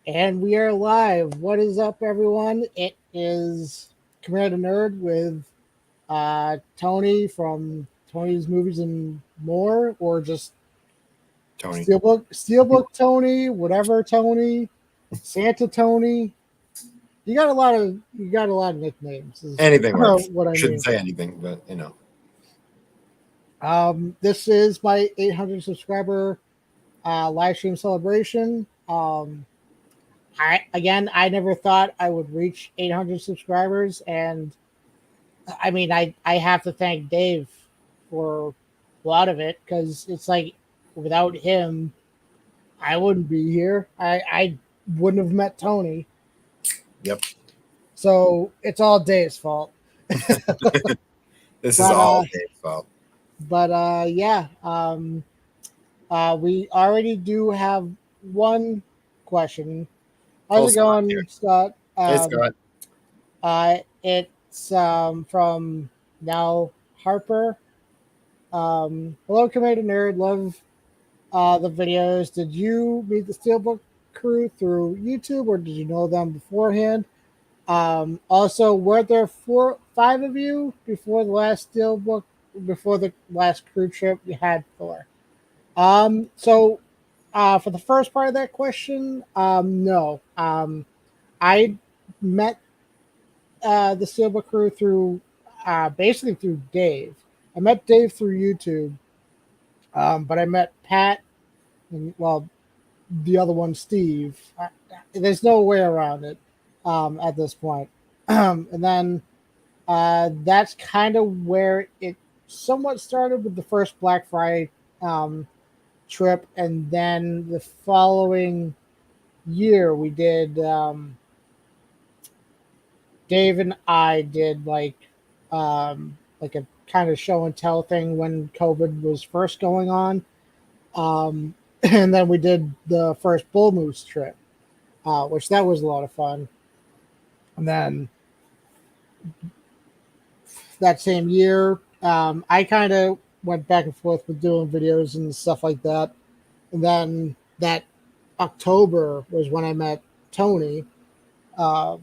And we are live. What is up, everyone? It is Commander Nerd with Tony from Tony's Movies and More, or just Tony. Steelbook Tony, whatever Tony, Santa Tony. You got a lot of nicknames. Is Anything works. what I Shouldn't mean. say anything, but This is my 800 subscriber live stream celebration. I never thought I would reach 800 subscribers, and I mean, I have to thank Dave for a lot of it because it's like without him, I wouldn't be here. I wouldn't have met Tony. Yep. So it's all Dave's fault. This is all Dave's fault. But yeah, we already do have one question. How's it going, Scott? Hey, Scott. It's from Now Harper. Hello, Commander Nerd. Love the videos. Did you meet the Steelbook crew through YouTube, or did you know them beforehand? Also, were there 5 of you before the last crew trip you had 4? So for the first part of that question, no. I met the Steelbook crew through basically through Dave. I met Dave through YouTube, but I met Pat and the other one, Steve. There's no way around it at this point. And then that's kind of where it somewhat started with the first Black Friday trip, and then the following year we did. Dave and I did like a kind of show and tell thing when COVID was first going on. And then we did the first Bull Moose trip, which that was a lot of fun. And then that same year, I kind of went back and forth with doing videos and stuff like that. And then that October was when I met Tony. But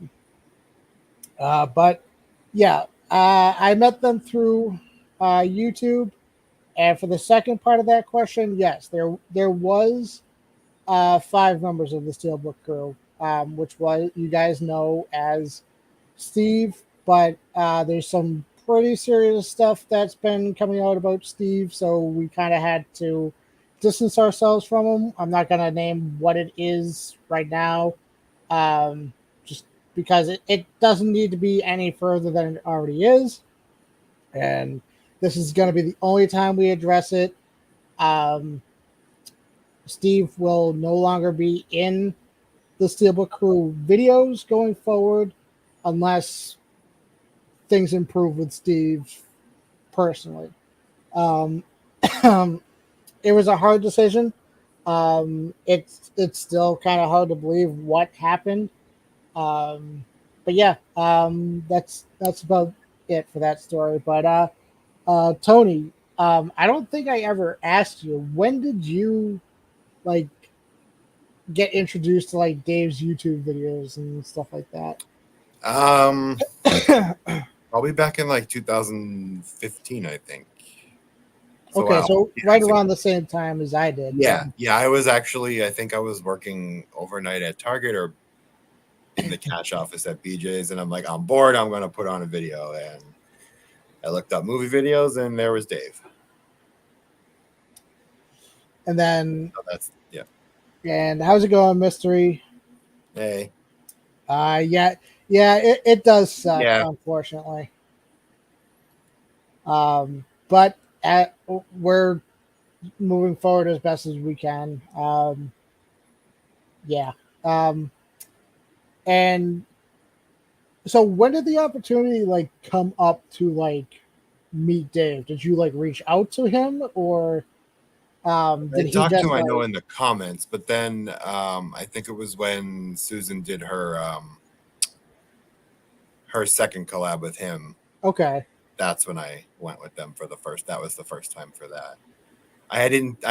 yeah, I met them through YouTube. And for the second part of that question, yes, there was 5 members of the Steelbook crew, which was you guys know as Steve. But there's some pretty serious stuff that's been coming out about Steve, so we kind of had to distance ourselves from him. I'm not going to name what it is right now, just because it doesn't need to be any further than it already is. And this is going to be the only time we address it. Steve will no longer be in the Steelbook crew videos going forward unless things improve with Steve personally. It was a hard decision. It's still kind of hard to believe what happened. But yeah, that's about it for that story. But Tony, I don't think I ever asked you, when did you like get introduced to like Dave's YouTube videos and stuff like that? Probably back in like 2015, I think. Okay, so right around the same time as I did. Yeah. I was actually, I think I was working overnight at Target or in the cash office at BJ's, and I'm like, I'm bored, I'm going to put on a video. And I looked up movie videos, and there was Dave. And then yeah. And how's it going, Mystery? Hey. Yeah, it does suck, unfortunately. But we're moving forward as best as we can. Yeah. And so when did the opportunity like come up to like meet Dave? Did you like reach out to him, or did he talk to him? I know in the comments, but then I think it was when Susan did her second collab with him. Okay. That's when I went with them for the first. That was the first time for that. I didn't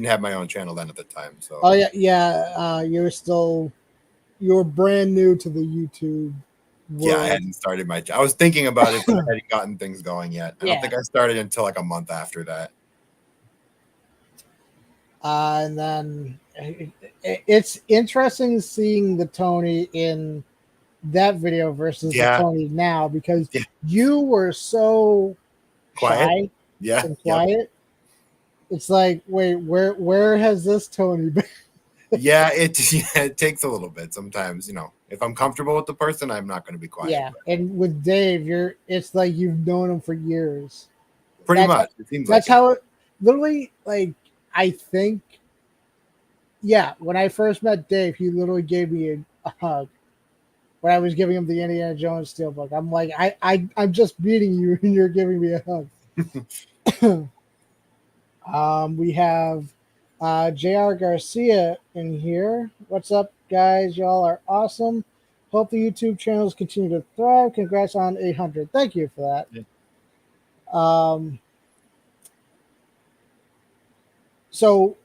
have my own channel then at the time. So you were still you're brand new to the YouTube world. Yeah, I hadn't started I was thinking about it, but I hadn't gotten things going yet. I don't think I started until like a month after that. And then it's interesting seeing the Tony in that video versus the Tony now, because you were so quiet. Shy and quiet. It's like, wait, where has this Tony been? It takes a little bit sometimes. You know, if I'm comfortable with the person, I'm not going to be quiet. Yeah, and with Dave, it's like you've known him for years. Pretty much. It seems that's how it literally, like, I think. Yeah, when I first met Dave, he literally gave me a hug when I was giving him the Indiana Jones Steelbook. I'm like, I'm just meeting you, and you're giving me a hug. We have JR Garcia in here. What's up, guys? Y'all are awesome. Hope the YouTube channels continue to thrive. Congrats on 800. Thank you for that. Yeah. So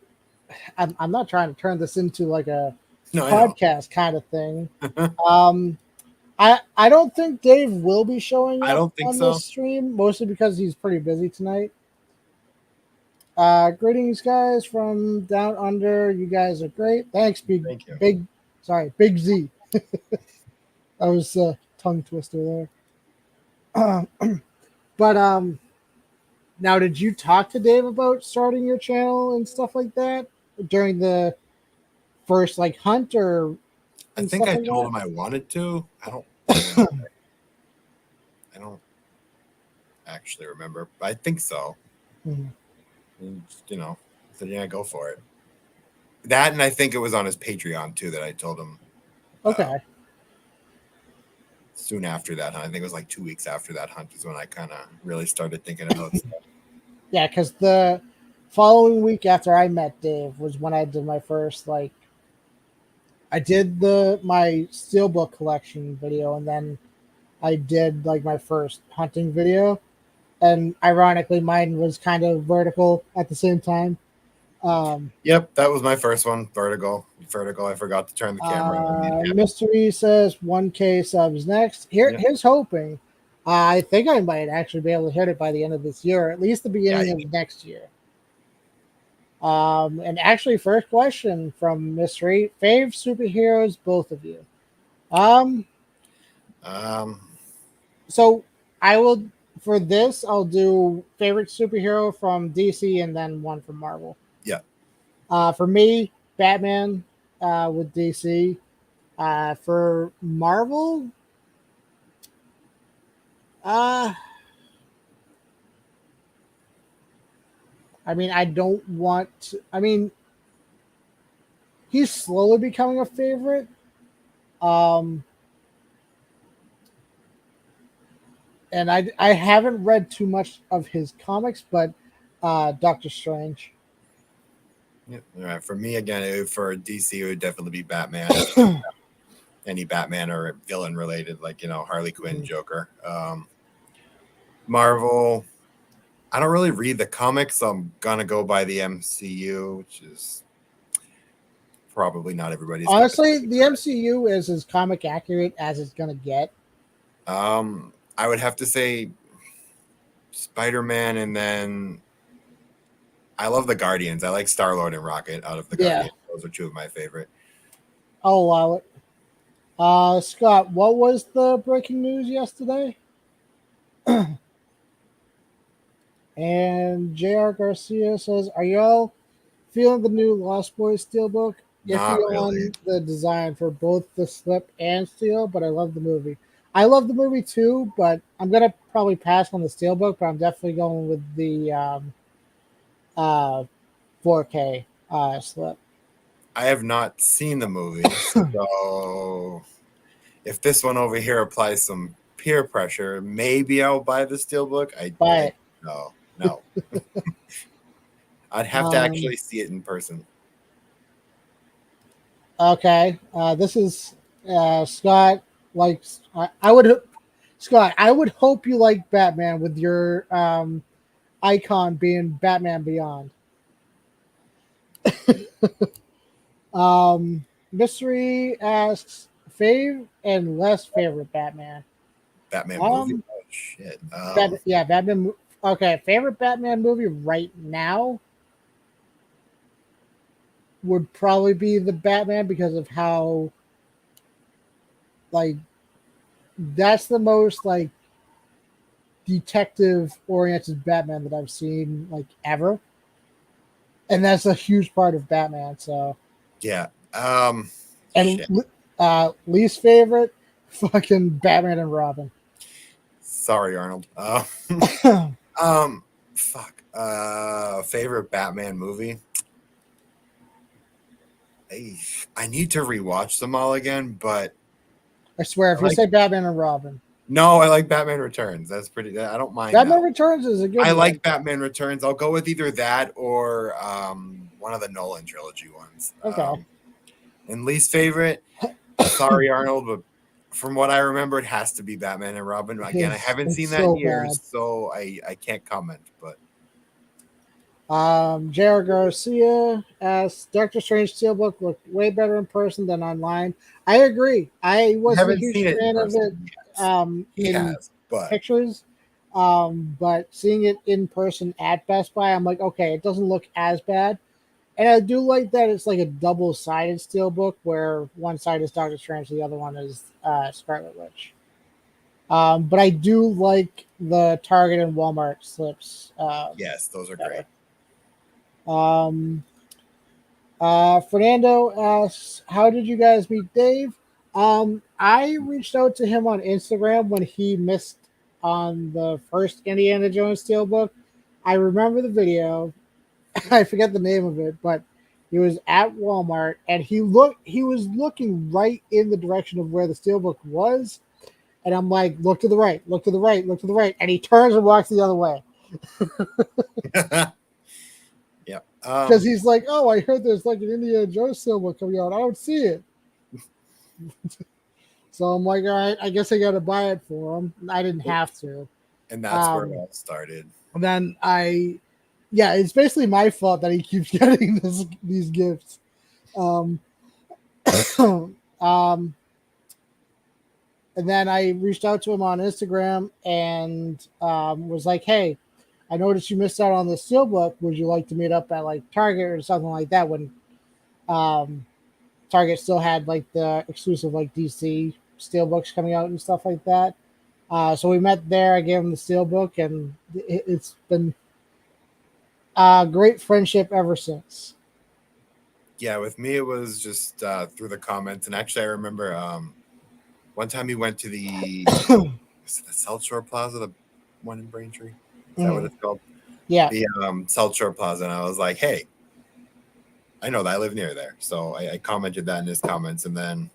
I'm not trying to turn this into like a podcast kind of thing. I don't think Dave will be showing up on this stream, mostly because he's pretty busy tonight. Greetings, guys, from down under. You guys are great. Thanks, Big Z. That was a tongue twister there. But now, did you talk to Dave about starting your channel and stuff like that during the first hunt, or? I think I told him I wanted to. I don't actually remember. I think so. Mm-hmm. And, said, yeah, go for it. That, and I think it was on his Patreon too that I told him. Okay. Soon after that hunt, I think it was like 2 weeks after that hunt is when I kind of really started thinking about stuff. Yeah, because the following week after I met Dave was when I did my first I did my Steelbook collection video, and then I did my first hunting video, and ironically mine was kind of vertical at the same time. Yep, that was my first one. Vertical. I forgot to turn the camera on. Mystery says 1K subs next. Here's hoping. I think I might actually be able to hit it by the end of this year, or at least the beginning of next year. And actually, first question from Mystery: fave superheroes, both of you. So I will, for this, I'll do favorite superhero from DC and then one from Marvel. Yeah. For me, Batman with DC. For Marvel, I mean, I don't want to, I mean, he's slowly becoming a favorite. And I haven't read too much of his comics, but Doctor Strange. Yeah. All right. For me, again, for DC, it would definitely be Batman. Any Batman or villain related, Harley Quinn, Joker. Marvel, I don't really read the comics, so I'm gonna go by the MCU, which is probably not everybody's. Honestly, the MCU is as comic accurate as it's gonna get. I would have to say Spider-Man, and then I love the Guardians. I like Star-Lord and Rocket out of the Guardians. Those are two of my favorite. I'll allow it. Scott, what was the breaking news yesterday? And JR Garcia says, are y'all feeling the new Lost Boys Steelbook? Not really. On the design for both the slip and steel, but I love the movie. I love the movie too, but I'm gonna probably pass on the Steelbook, but I'm definitely going with the 4K slip. I have not seen the movie, so if this one over here applies some peer pressure, maybe I'll buy the Steelbook. No. I'd have to actually see it in person. Okay, this is Scott. I would hope you like Batman with your icon being Batman Beyond. Mystery asks, fave and less favorite Batman. Batman movie. Oh shit. Batman. Okay, favorite Batman movie right now would probably be the Batman because of how, like, that's the most like detective oriented Batman that I've seen like ever, and that's a huge part of Batman. So yeah. and Shit. Least favorite, fucking Batman and Robin. Sorry, Arnold. Fuck. Favorite Batman movie. I need to rewatch them all again, but I swear, if you say Batman and Robin, no, I like Batman Returns. That's pretty. I don't mind. Batman Returns is a good. I one. like Batman Returns. I'll go with either that or one of the Nolan trilogy ones. Okay. And least favorite. Sorry, Arnold, but from what I remember, it has to be Batman and Robin. Again, I haven't seen that in years, so I can't comment. But Jared Garcia asks, Doctor Strange Steelbook looked way better in person than online. I agree. I wasn't a huge fan of it in pictures, but seeing it in person at Best Buy, I'm like, okay, it doesn't look as bad. And I do like that it's like a double-sided Steelbook where one side is Doctor Strange, the other one is Scarlet Witch. But I do like the Target and Walmart slips. Yes, those are great. Fernando asks, how did you guys meet Dave? I reached out to him on Instagram when he missed on the first Indiana Jones Steelbook. I remember the video. I forget the name of it, but he was at Walmart and he was looking right in the direction of where the Steelbook was. And I'm like, look to the right, look to the right, look to the right. And he turns and walks the other way. Yeah. Because he's like, oh, I heard there's like an Indiana Jones Steelbook coming out. I don't see it. So I'm like, all right, I guess I got to buy it for him. I didn't have to. And that's where it all started. And then it's basically my fault that he keeps getting these gifts. And then I reached out to him on Instagram and was like, hey, I noticed you missed out on the Steelbook. Would you like to meet up at like Target or something like that when Target still had like the exclusive like DC Steelbooks coming out and stuff like that. So we met there. I gave him the Steelbook, and it's been a great friendship ever since. Yeah, with me it was just through the comments, and actually I remember one time he went to the is it the South Shore Plaza, the one in Braintree. Is that what it's called? Yeah. The South Shore Plaza. And I was like, hey, I know that I live near there. So I commented that in his comments. And then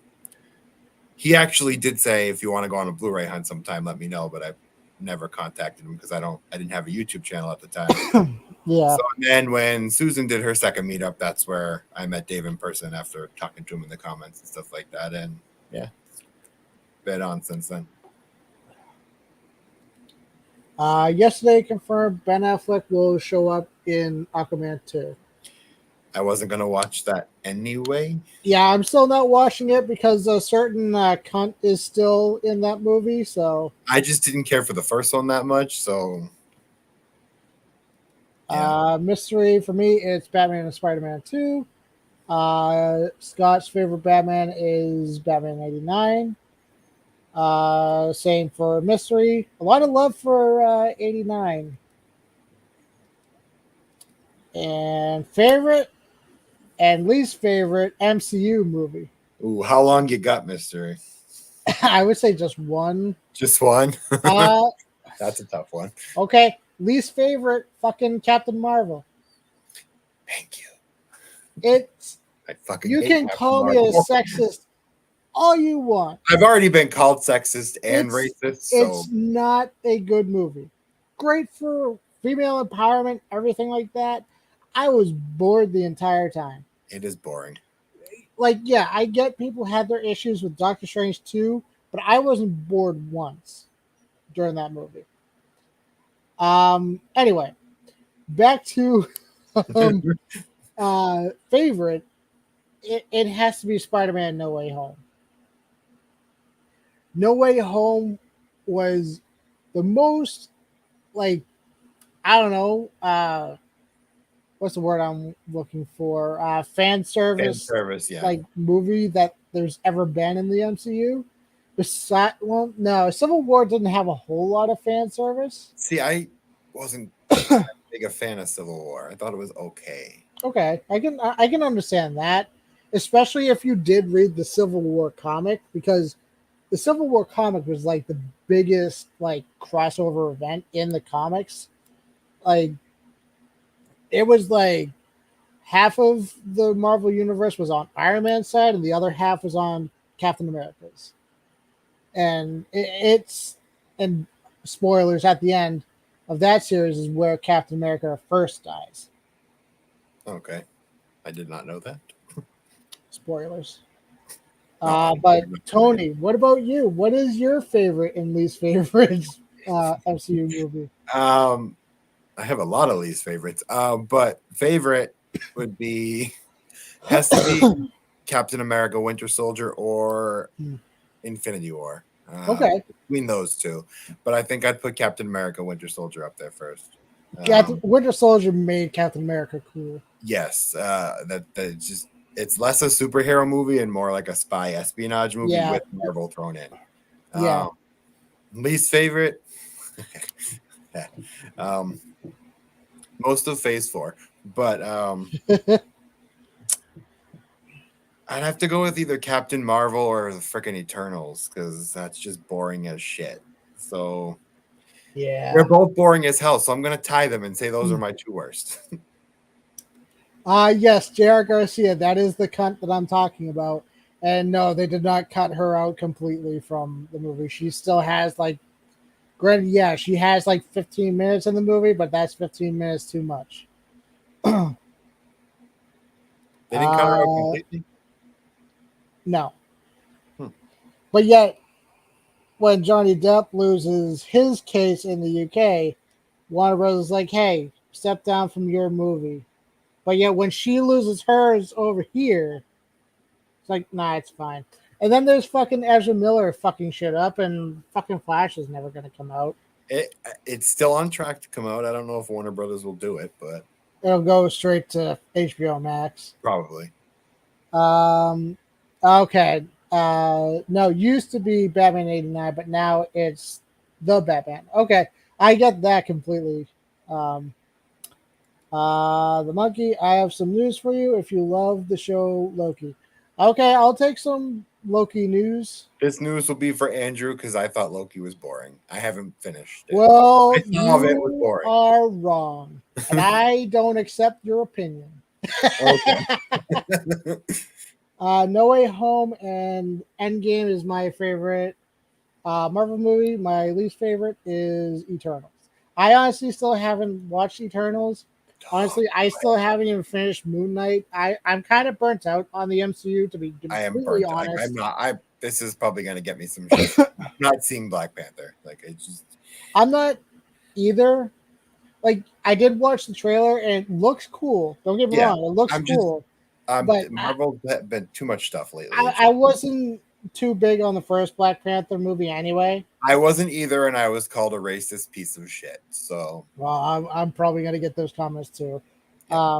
he actually did say, if you want to go on a Blu-ray hunt sometime, let me know. But I never contacted him because I didn't have a YouTube channel at the time. Yeah. So then when Susan did her second meetup, that's where I met Dave in person after talking to him in the comments and stuff like that. And yeah, been on since then. Yesterday confirmed Ben Affleck will show up in Aquaman 2. I wasn't going to watch that anyway. Yeah, I'm still not watching it because a certain cunt is still in that movie. So I just didn't care for the first one that much. So yeah. Mystery for me, it's Batman and Spider-Man 2. Scott's favorite Batman is Batman 89. Same for mystery. A lot of love for 89. And favorite and least favorite MCU movie. Ooh, how long you got, mystery? I would say just one. Just one? That's a tough one. Okay. Least favorite, fucking Captain Marvel. Thank you. It's I fucking you can call me a sexist all you want. I've already been called sexist and racist. So. It's not a good movie. Great for female empowerment, everything like that. I was bored the entire time. It is boring. Like, yeah, I get people had their issues with Doctor Strange 2, but I wasn't bored once during that movie. Anyway, back to favorite. It has to be Spider-Man No Way Home. No Way Home was the most like I don't know what's the word I'm looking for fan Fan service service, yeah. like movie that there's ever been in the MCU. Besides, well, no, Civil War didn't have a whole lot of fan service. See, I wasn't big a fan of Civil War. I thought it was okay. Okay, I can understand that, especially if you did read the Civil War comic because the Civil War comic was like the biggest like crossover event in the comics. Like it was like half of the Marvel universe was on Iron Man's side and the other half was on Captain America's. And it's and spoilers at the end of that series is where Captain America first dies. Okay. I did not know that. Spoilers. No, But Tony, what about you? What is your favorite and least favorite MCU movie? I have a lot of least favorites. But favorite would be has to be Captain America, Winter Soldier, or Infinity War. Okay. Between those two, but I think I'd put Captain America, Winter Soldier up there first. Winter Soldier made Captain America cool. Yes, that just it's less a superhero movie and more like a spy espionage movie with Marvel thrown in. Yeah. Least favorite, most of Phase 4, but I'd have to go with either Captain Marvel or the freaking Eternals because that's just boring as shit. So yeah, they're both boring as hell. So I'm gonna tie them and say those are my two worst. Yes, J.R. Garcia, that is the cunt that I'm talking about. And no, they did not cut her out completely from the movie. She still has like, granted, yeah, she has like 15 minutes in the movie, but that's 15 minutes too much. They didn't cut her out completely. No. But yet, when Johnny Depp loses his case in the UK, Warner Bros. Is like, hey, step down from your movie. But yet, when she loses hers over here, it's like, nah, it's fine. And then there's fucking Ezra Miller fucking shit up, and fucking Flash is never going to come out. It's still on track to come out. I don't know if Warner Brothers will do it, but it'll go straight to HBO Max. Probably. Okay. No, used to be Batman 89, but now it's the Batman. Okay. I get that completely. The monkey, I have some news for you if you love the show Loki. Okay, I'll take some Loki news. This news will be for Andrew because I thought Loki was boring. I haven't finished it. Well, you are wrong, and I don't accept your opinion. Okay. No Way Home and Endgame is my favorite Marvel movie. My least favorite is Eternals. I honestly still haven't watched Eternals. Honestly, I still haven't even finished Moon Knight. I'm kind of burnt out on the MCU, to be completely honest. I'm not. This is probably going to get me some shit. I'm not seeing Black Panther. Like it's just. I'm not either. Like I did watch the trailer and it looks cool. Don't get me wrong, it looks cool. But Marvel's been too much stuff lately. I wasn't too big on the first Black Panther movie anyway. I wasn't either, and I was called a racist piece of shit. So, well, I'm probably gonna get those comments too. Yeah.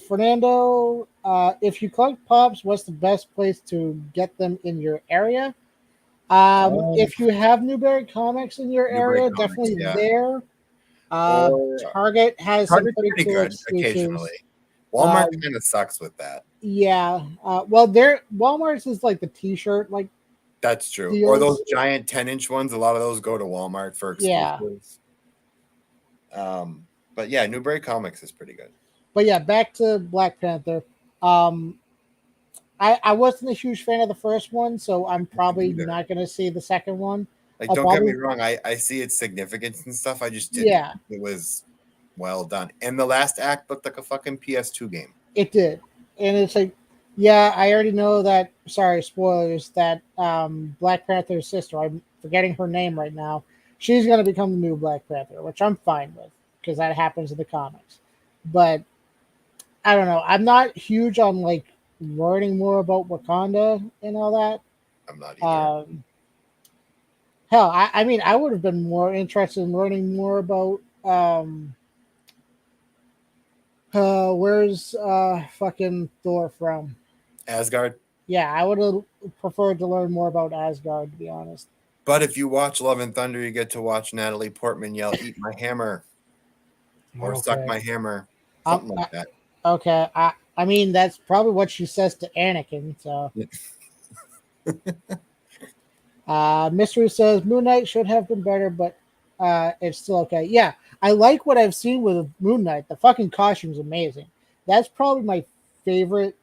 Fernando, if you collect pops, what's the best place to get them in your area? If you have Newberry Comics in your area, definitely there. Target has some pretty cool good occasionally. Walmart kind of sucks with that. Yeah. Well, Walmart's is like the T-shirt, like that's true. Deals. Or those giant 10-inch ones. A lot of those go to Walmart for exclusives. Yeah. But yeah, Newberry Comics is pretty good. But yeah, back to Black Panther. I wasn't a huge fan of the first one, so I'm probably not going to see the second one. Like, don't get me wrong, I see its significance and stuff. I just didn't. Yeah. It was well done. And the last act looked like a fucking PS2 game. It did. And it's like, yeah, I already know that, sorry, spoilers, that Black Panther's sister, I'm forgetting her name right now, she's going to become the new Black Panther, which I'm fine with, because that happens in the comics. But, I don't know, I'm not huge on, like, learning more about Wakanda and all that. I'm not either. Hell, I mean, I would have been more interested in learning more about where's fucking Thor from? Asgard. Yeah, I would have preferred to learn more about Asgard, to be honest. But if you watch Love and Thunder, you get to watch Natalie Portman yell, "Eat my hammer," or "Suck Okay. my hammer," Um, something like that. okay. I mean, that's probably what she says to Anakin. So, Mystery says Moon Knight should have been better, but it's still okay. Yeah, I like what I've seen with Moon Knight. The fucking costume's amazing. That's probably my favorite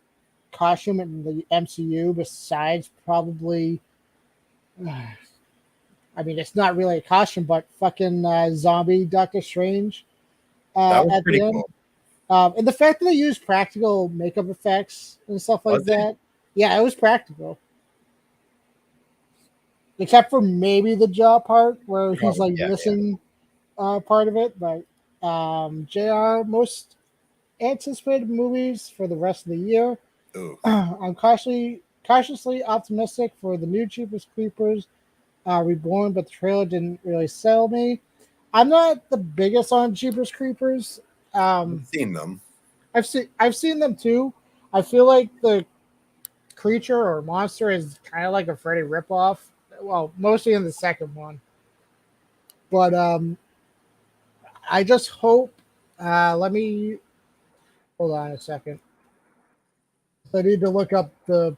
costume in the MCU, besides probably. I mean, it's not really a costume, but fucking zombie Doctor Strange That was at the pretty end. cool. And the fact that they used practical makeup effects and stuff like Was it? that. Yeah, it was practical. Except for maybe the jaw part where he's Probably, like yeah, missing part of it. But JR, most anticipated movies for the rest of the year. yeah. Ooh. I'm cautiously optimistic for the new Jeepers Creepers Reborn, but the trailer didn't really sell me. I'm not the biggest on Jeepers Creepers. I've seen them. I've seen them too. I feel like the creature or monster is kind of like a Freddy ripoff. Well, mostly in the second one, but I just hope. Let me hold on a second. I need to look up the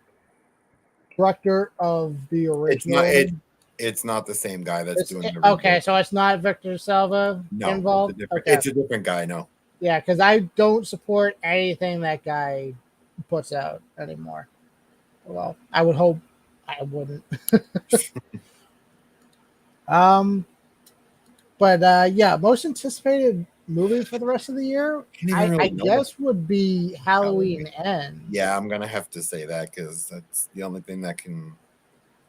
director of the It's not original. it. It's not the same guy that's doing the Okay, reboot. so it's not Victor Salva No, it's a involved. different. Okay, It's a different guy. No. yeah, because I don't support anything that guy puts out anymore. Well, I would hope I wouldn't. um, but yeah, most anticipated movie for the rest of the year, Can't even I really know what guess would be Halloween Ends. Yeah, I'm gonna have to say that because that's the only thing that can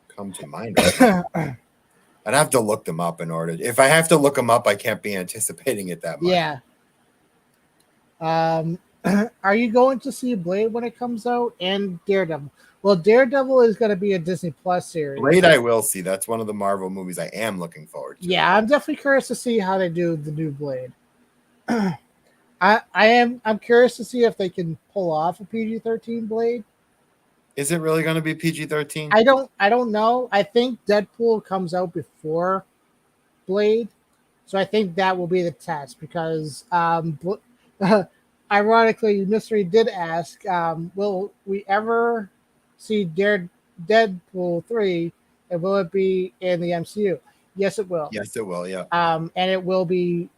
come to mind right now. I'd have to look them up in order. If I have to look them up, I can't be anticipating it that much. Yeah. Are you going to see Blade when it comes out and Daredevil? Well, Daredevil is going to be a Disney Plus series. Blade, I will see. That's one of the Marvel movies I am looking forward to. Yeah, I'm definitely curious to see how they do the new Blade. I'm curious to see if they can pull off a PG-13 Blade. Is it really going to be PG-13? I don't know. I think Deadpool comes out before Blade, so I think that will be the test because ironically, Mystery did ask, will we ever see Deadpool 3 and will it be in the MCU? Yes, it will. Yes, it will. Yeah. And it will be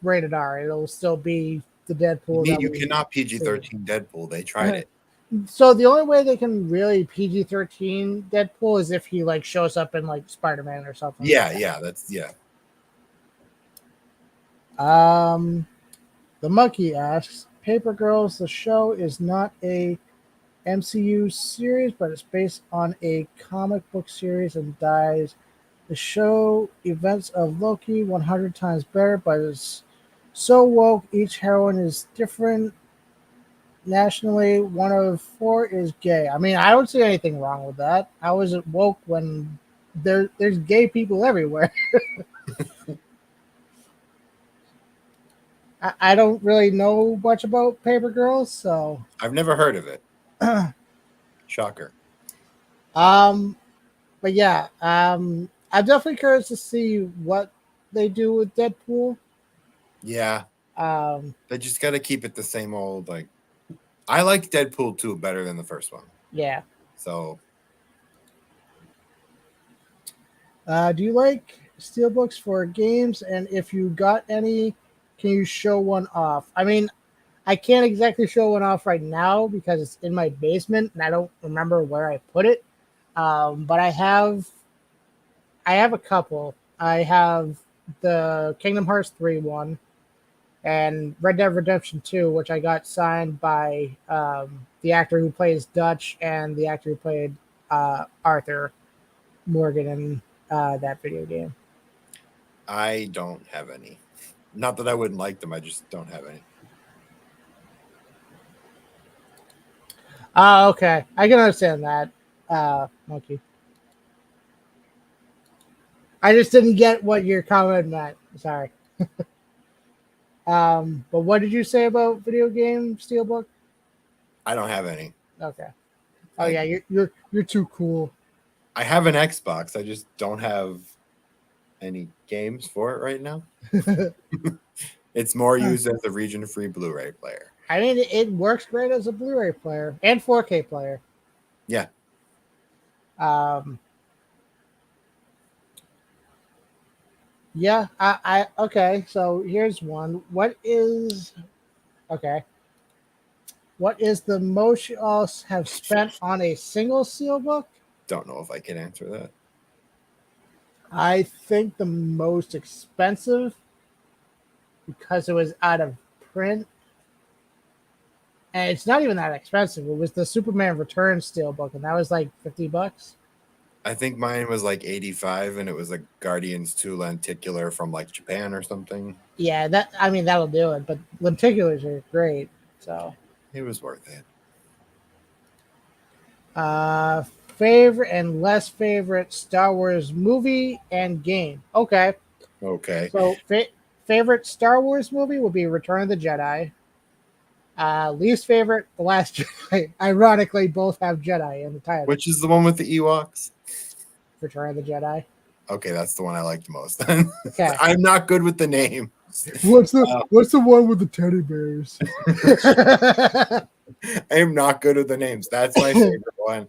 rated R. It'll still be the Deadpool that You we cannot PG-13 Deadpool. They tried it. So the only way they can really PG-13 Deadpool is if he like shows up in like Spider-Man or something. Yeah, like yeah, that's yeah. The monkey asks, Paper Girls, the show is not a MCU series, but it's based on a comic book series and dies the show events of Loki 100 times better, but it's so woke. Each heroine is different. Nationally, one of four is gay. I mean, I don't see anything wrong with that. How is it woke when there's gay people everywhere? I don't really know much about Paper Girls, so I've never heard of it. Shocker. But yeah, I'm definitely curious to see what they do with Deadpool. Yeah. Um, They just got to keep it the same old. Like, I like Deadpool 2 better than the first one. yeah. So, Do you like Steelbooks for games? And if you got any, can you show one off? I mean, I can't exactly show one off right now because it's in my basement and I don't remember where I put it. But I have a couple. I have the Kingdom Hearts 3 one and Red Dead Redemption 2, which I got signed by the actor who plays Dutch and the actor who played Arthur Morgan in that video game. I don't have any. Not that I wouldn't like them. I just don't have any. Oh, okay. I can understand that, Monkey. I just didn't get what your comment meant. Sorry. But what did you say about video game Steelbook? I don't have any. Okay. Oh I yeah, you're too cool. I have an Xbox. I just don't have any games for it right now. It's more used as a region-free Blu-ray player. I mean, it works great as a Blu-ray player and 4K player. Yeah. Um, yeah, okay. So here's one. What is okay? What is the most you all have spent on a single Steelbook? Don't know if I can answer that. I think the most expensive, because it was out of print, and it's not even that expensive. It was the Superman Returns Steelbook, and that was like $50. I think mine was like 85, and it was a Guardians 2 lenticular from like Japan or something. Yeah, that'll do it. But lenticulars are great. So, It was worth it. favorite and less favorite Star Wars movie and game. Okay, Okay. so favorite Star Wars movie would be Return of the Jedi. Least favorite, The Last Jedi. Ironically, both have Jedi in the title. Which is the one with the Ewoks? Return of the Jedi. Okay, that's the one I liked most. Okay. I'm not good with the name. What's the one with the teddy bears? I am not good with the names. That's my favorite one.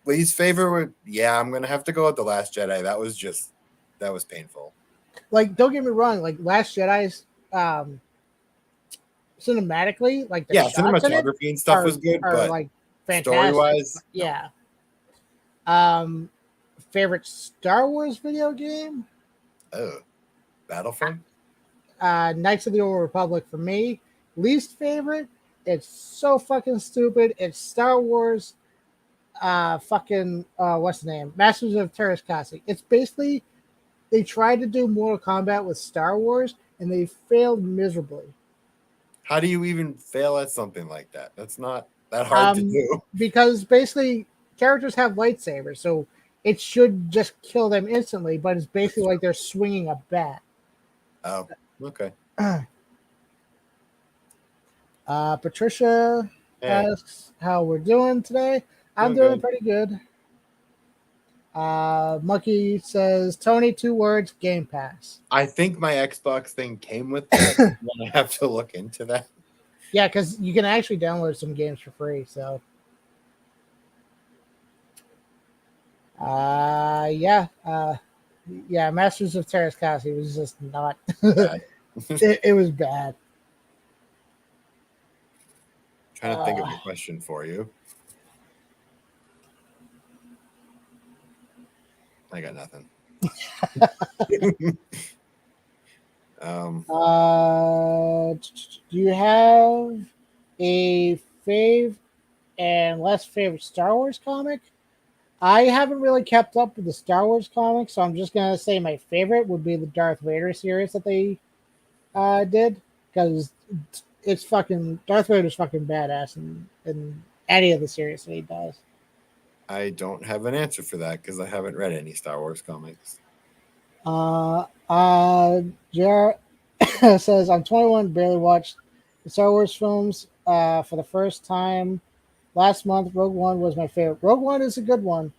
Least favorite, I'm gonna have to go with The Last Jedi. That was painful. Like, don't get me wrong. Like Last Jedi's, cinematically, like the shots in it cinematography and stuff was good, but like fantastic. story-wise, yeah. Favorite Star Wars video game? Oh, Battlefront. Knights of the Old Republic for me. Least favorite? It's so fucking stupid. It's Star Wars. What's the name? Masters of Terrascasi. It's basically they tried to do Mortal Kombat with Star Wars and they failed miserably. How do you even fail at something like that? That's not that hard to do. Because basically characters have lightsabers, so it should just kill them instantly, but it's basically like they're swinging a bat. Oh, okay. Patricia asks how we're doing today. I'm doing pretty good. Monkey says, Tony, 2 words, Game Pass. I think my Xbox thing came with that. I'm gonna have to look into that. Yeah, because you can actually download some games for free. So, Masters of Terrascasi was just not. it was bad. Trying to think of a question for you. I got nothing. Do you have a fave and less favorite Star Wars comic? I haven't really kept up with the Star Wars comics, so I'm just gonna say my favorite would be the Darth Vader series that they did, because it's fucking Darth Vader's fucking badass in any of the series that he does. I don't have an answer for that because I haven't read any Star Wars comics. JR says, I'm 21, barely watched the Star Wars films for the first time last month. Rogue One was my favorite. Rogue One is a good one.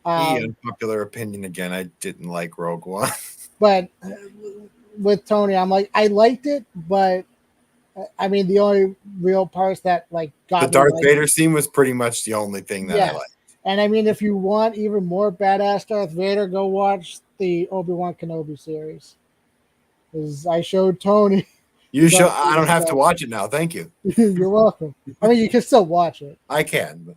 Unpopular opinion again. I didn't like Rogue One. But with Tony, I'm like, I liked it, but I mean, the only real parts that like got the Darth Vader scene was pretty much the only thing that I liked. And I mean, if you want even more badass Darth Vader, go watch the Obi-Wan Kenobi series. Because I showed Tony. You show. I don't have to watch it now. Thank you. You're welcome. I mean, you can still watch it. I can.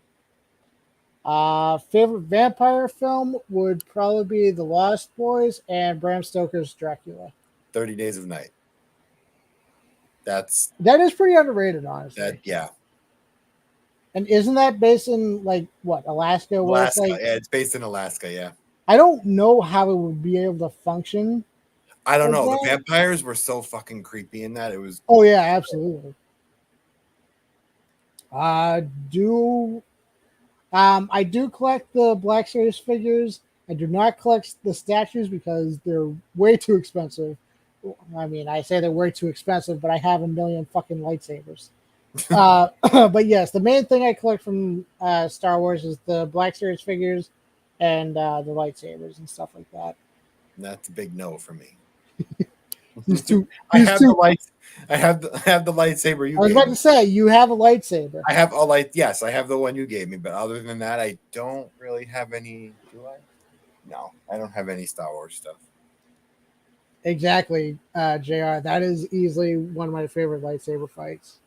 Favorite vampire film would probably be The Lost Boys and Bram Stoker's Dracula. 30 Days of Night. That is pretty underrated, honestly. Yeah. And isn't that based in like what, Alaska? Alaska, it's based in Alaska, yeah. I don't know how it would be able to function. I don't know. The vampires were so fucking creepy in that. It was. Oh yeah, absolutely. Do I do collect the Black Series figures. I do not collect the statues because they're way too expensive. I mean, I say they're way too expensive, but I have a million fucking lightsabers. But yes, the main thing I collect from Star Wars is the Black Series figures and the lightsabers and stuff like that. That's a big no for me. He's too. I He's have too. the light. I have the lightsaber you I was gave about me. to say you have a lightsaber. I have a light. Yes, I have the one you gave me. But other than that, I don't really have any. Do I? No, I don't have any Star Wars stuff. Exactly, Jr. That is easily one of my favorite lightsaber fights.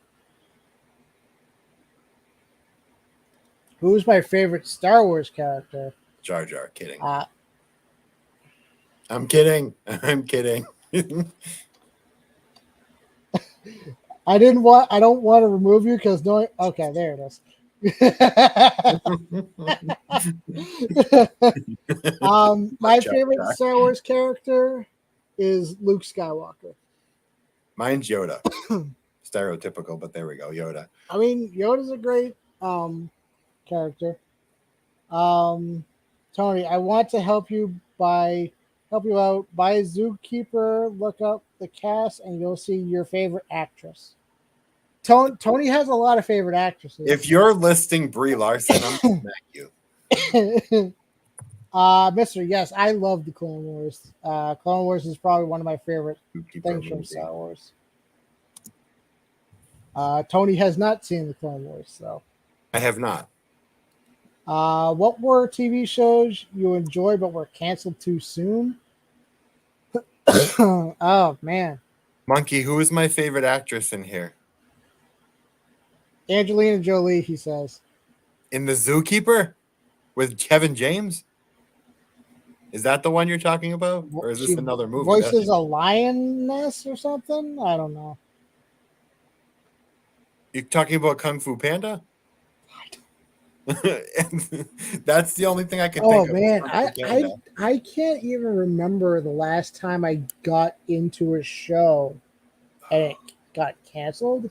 Who's my favorite Star Wars character? Jar Jar. Kidding. Uh, I'm kidding. I'm kidding. I don't want to remove you because no. Okay, there it is. My favorite Star Wars character is Luke Skywalker. Mine's Yoda. Stereotypical, but there we go. Yoda. I mean, Yoda's a great character. Tony, I want to help you out. Buy Zookeeper, look up the cast, and you'll see your favorite actress. Tony has a lot of favorite actresses. If you're listing Brie Larson, I'm gonna smack you. Mister, yes, I love the Clone Wars. Clone Wars is probably one of my favorite things from Star Wars. Tony has not seen the Clone Wars, so I have not. What were TV shows you enjoyed but were canceled too soon? Oh man, Monkey, who is my favorite actress in here? Angelina Jolie, he says. In The Zookeeper with Kevin James? Is that the one you're talking about? Or is this another movie? Voices a lioness or something? I don't know. You're talking about Kung Fu Panda? That's the only thing I can think of. Oh man, I can't even remember the last time I got into a show and it got canceled.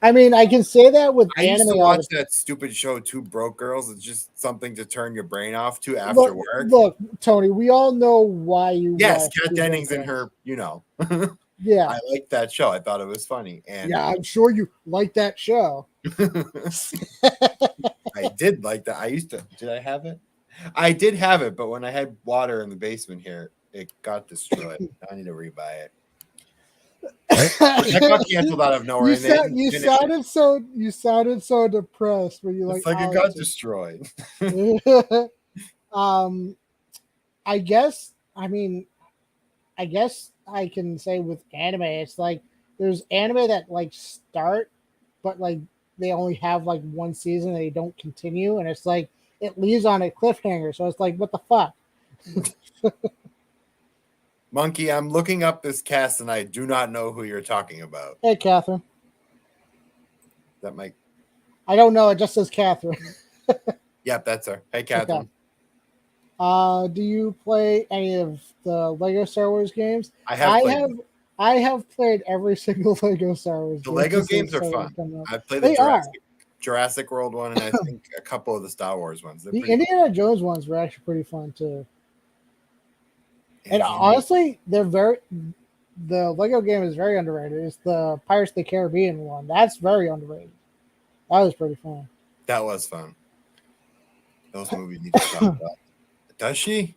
I mean, I can say that with I anime. used to watch that stupid show, Two Broke Girls. It's just something to turn your brain off to after work. Look, Tony, we all know why you. Yes, Kat Dennings and her, Yeah, I liked that show. I thought it was funny. And yeah, I'm sure you like that show. I did like that. I used to. Did I have it? I did have it, but when I had water in the basement here, it got destroyed. I need to rebuy it. That got canceled out of nowhere. You sounded so depressed when you it's like it got destroyed. I guess I can say with anime, it's like there's anime that like start, but like they only have like one season and they don't continue, and it's like it leaves on a cliffhanger. So it's like, what the fuck? Monkey, I'm looking up this cast and I do not know who you're talking about. Hey, Catherine. That Mike? I don't know. It just says Catherine. Yep, that's her. Hey, Catherine. Okay. Do you play any of the Lego Star Wars games? I have played every single Lego Star Wars. The Lego games are fun. I've played the Jurassic World one, and I think a couple of the Star Wars ones. The Indiana Jones ones were actually pretty fun too. And honestly, the Lego game is very underrated. It's the Pirates of the Caribbean one. That's very underrated. That was pretty fun. That was fun. Those movies need to talk about. Does she?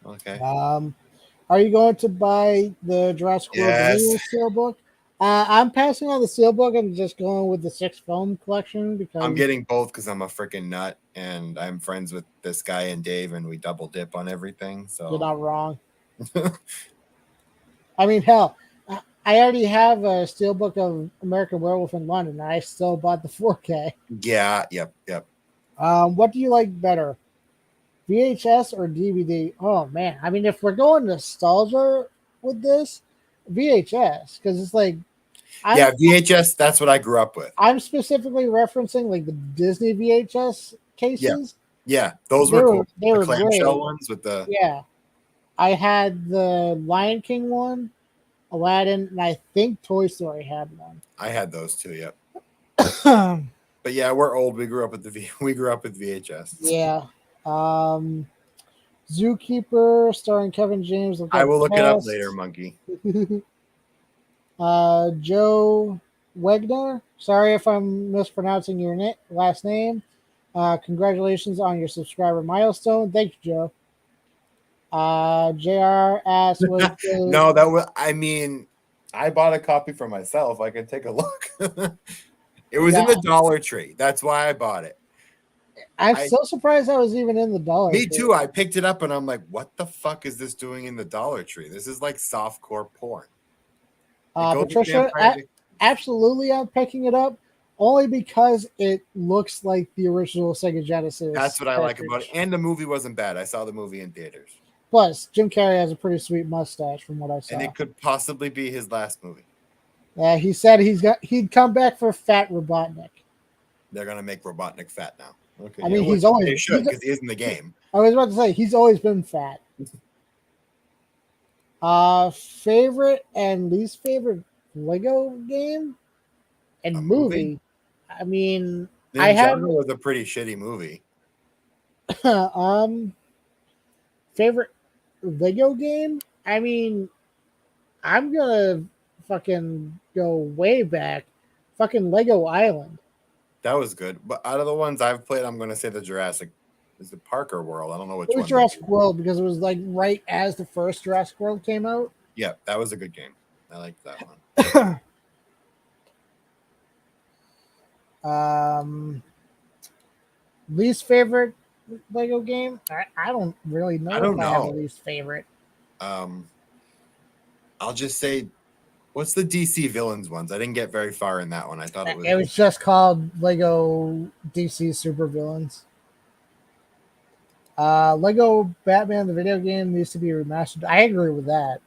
Okay. Are you going to buy the Jurassic World Steelbook? I'm passing on the Steelbook and just going with the 6 film collection because I'm getting both because I'm a freaking nut and I'm friends with this guy and Dave and we double dip on everything. So you're not wrong. I mean, hell, I already have a Steelbook of American Werewolf in London. And I still bought the 4K. Yeah. Yep. What do you like better, VHS or DVD? Oh man, I mean, if we're going nostalgia with this, VHS, because it's like VHS, that's what I grew up with. I'm specifically referencing like the Disney VHS cases. Yeah, those were cool. They were clamshell ones with the I had the Lion King one, Aladdin, and I think Toy Story had one. I had those too. Yep. But yeah, we're old. We grew up with we grew up with VHS. Yeah. Zookeeper, starring Kevin James. I will look it up later, monkey. Joe Wegner. Sorry if I'm mispronouncing your last name. Congratulations on your subscriber milestone. Thank you, Joe. JR asked was No, that was. I mean, I bought a copy for myself. I can take a look. It was in the Dollar Tree. That's why I bought it. I'm so surprised I was even in the Dollar Tree. Me too. I picked it up and I'm like, what the fuck is this doing in the Dollar Tree? This is like softcore porn. Patricia, absolutely, I'm picking it up only because it looks like the original Sega Genesis. That's what I like about it. And the movie wasn't bad. I saw the movie in theaters. Plus, Jim Carrey has a pretty sweet mustache from what I saw. And it could possibly be his last movie. He said he'd come back for Fat Robotnik. They're gonna make Robotnik fat now. Okay. I mean, they should because he is in the game. I was about to say he's always been fat. Favorite and least favorite Lego game and movie. I mean, was a pretty shitty movie. Favorite Lego game? I mean, I'm gonna fucking go way back. Fucking Lego Island. That was good. But out of the ones I've played, I'm gonna say the Jurassic. Is the Parker World? I don't know which one. It was Jurassic World because it was like right as the first Jurassic World came out. Yeah, that was a good game. I liked that one. Least favorite Lego game? I don't really know. I don't know. I have a least favorite. I'll just say, what's the DC villains ones? I didn't get very far in that one. I thought it was just called Lego DC Super Villains. Lego Batman the video game needs to be remastered. I agree with that.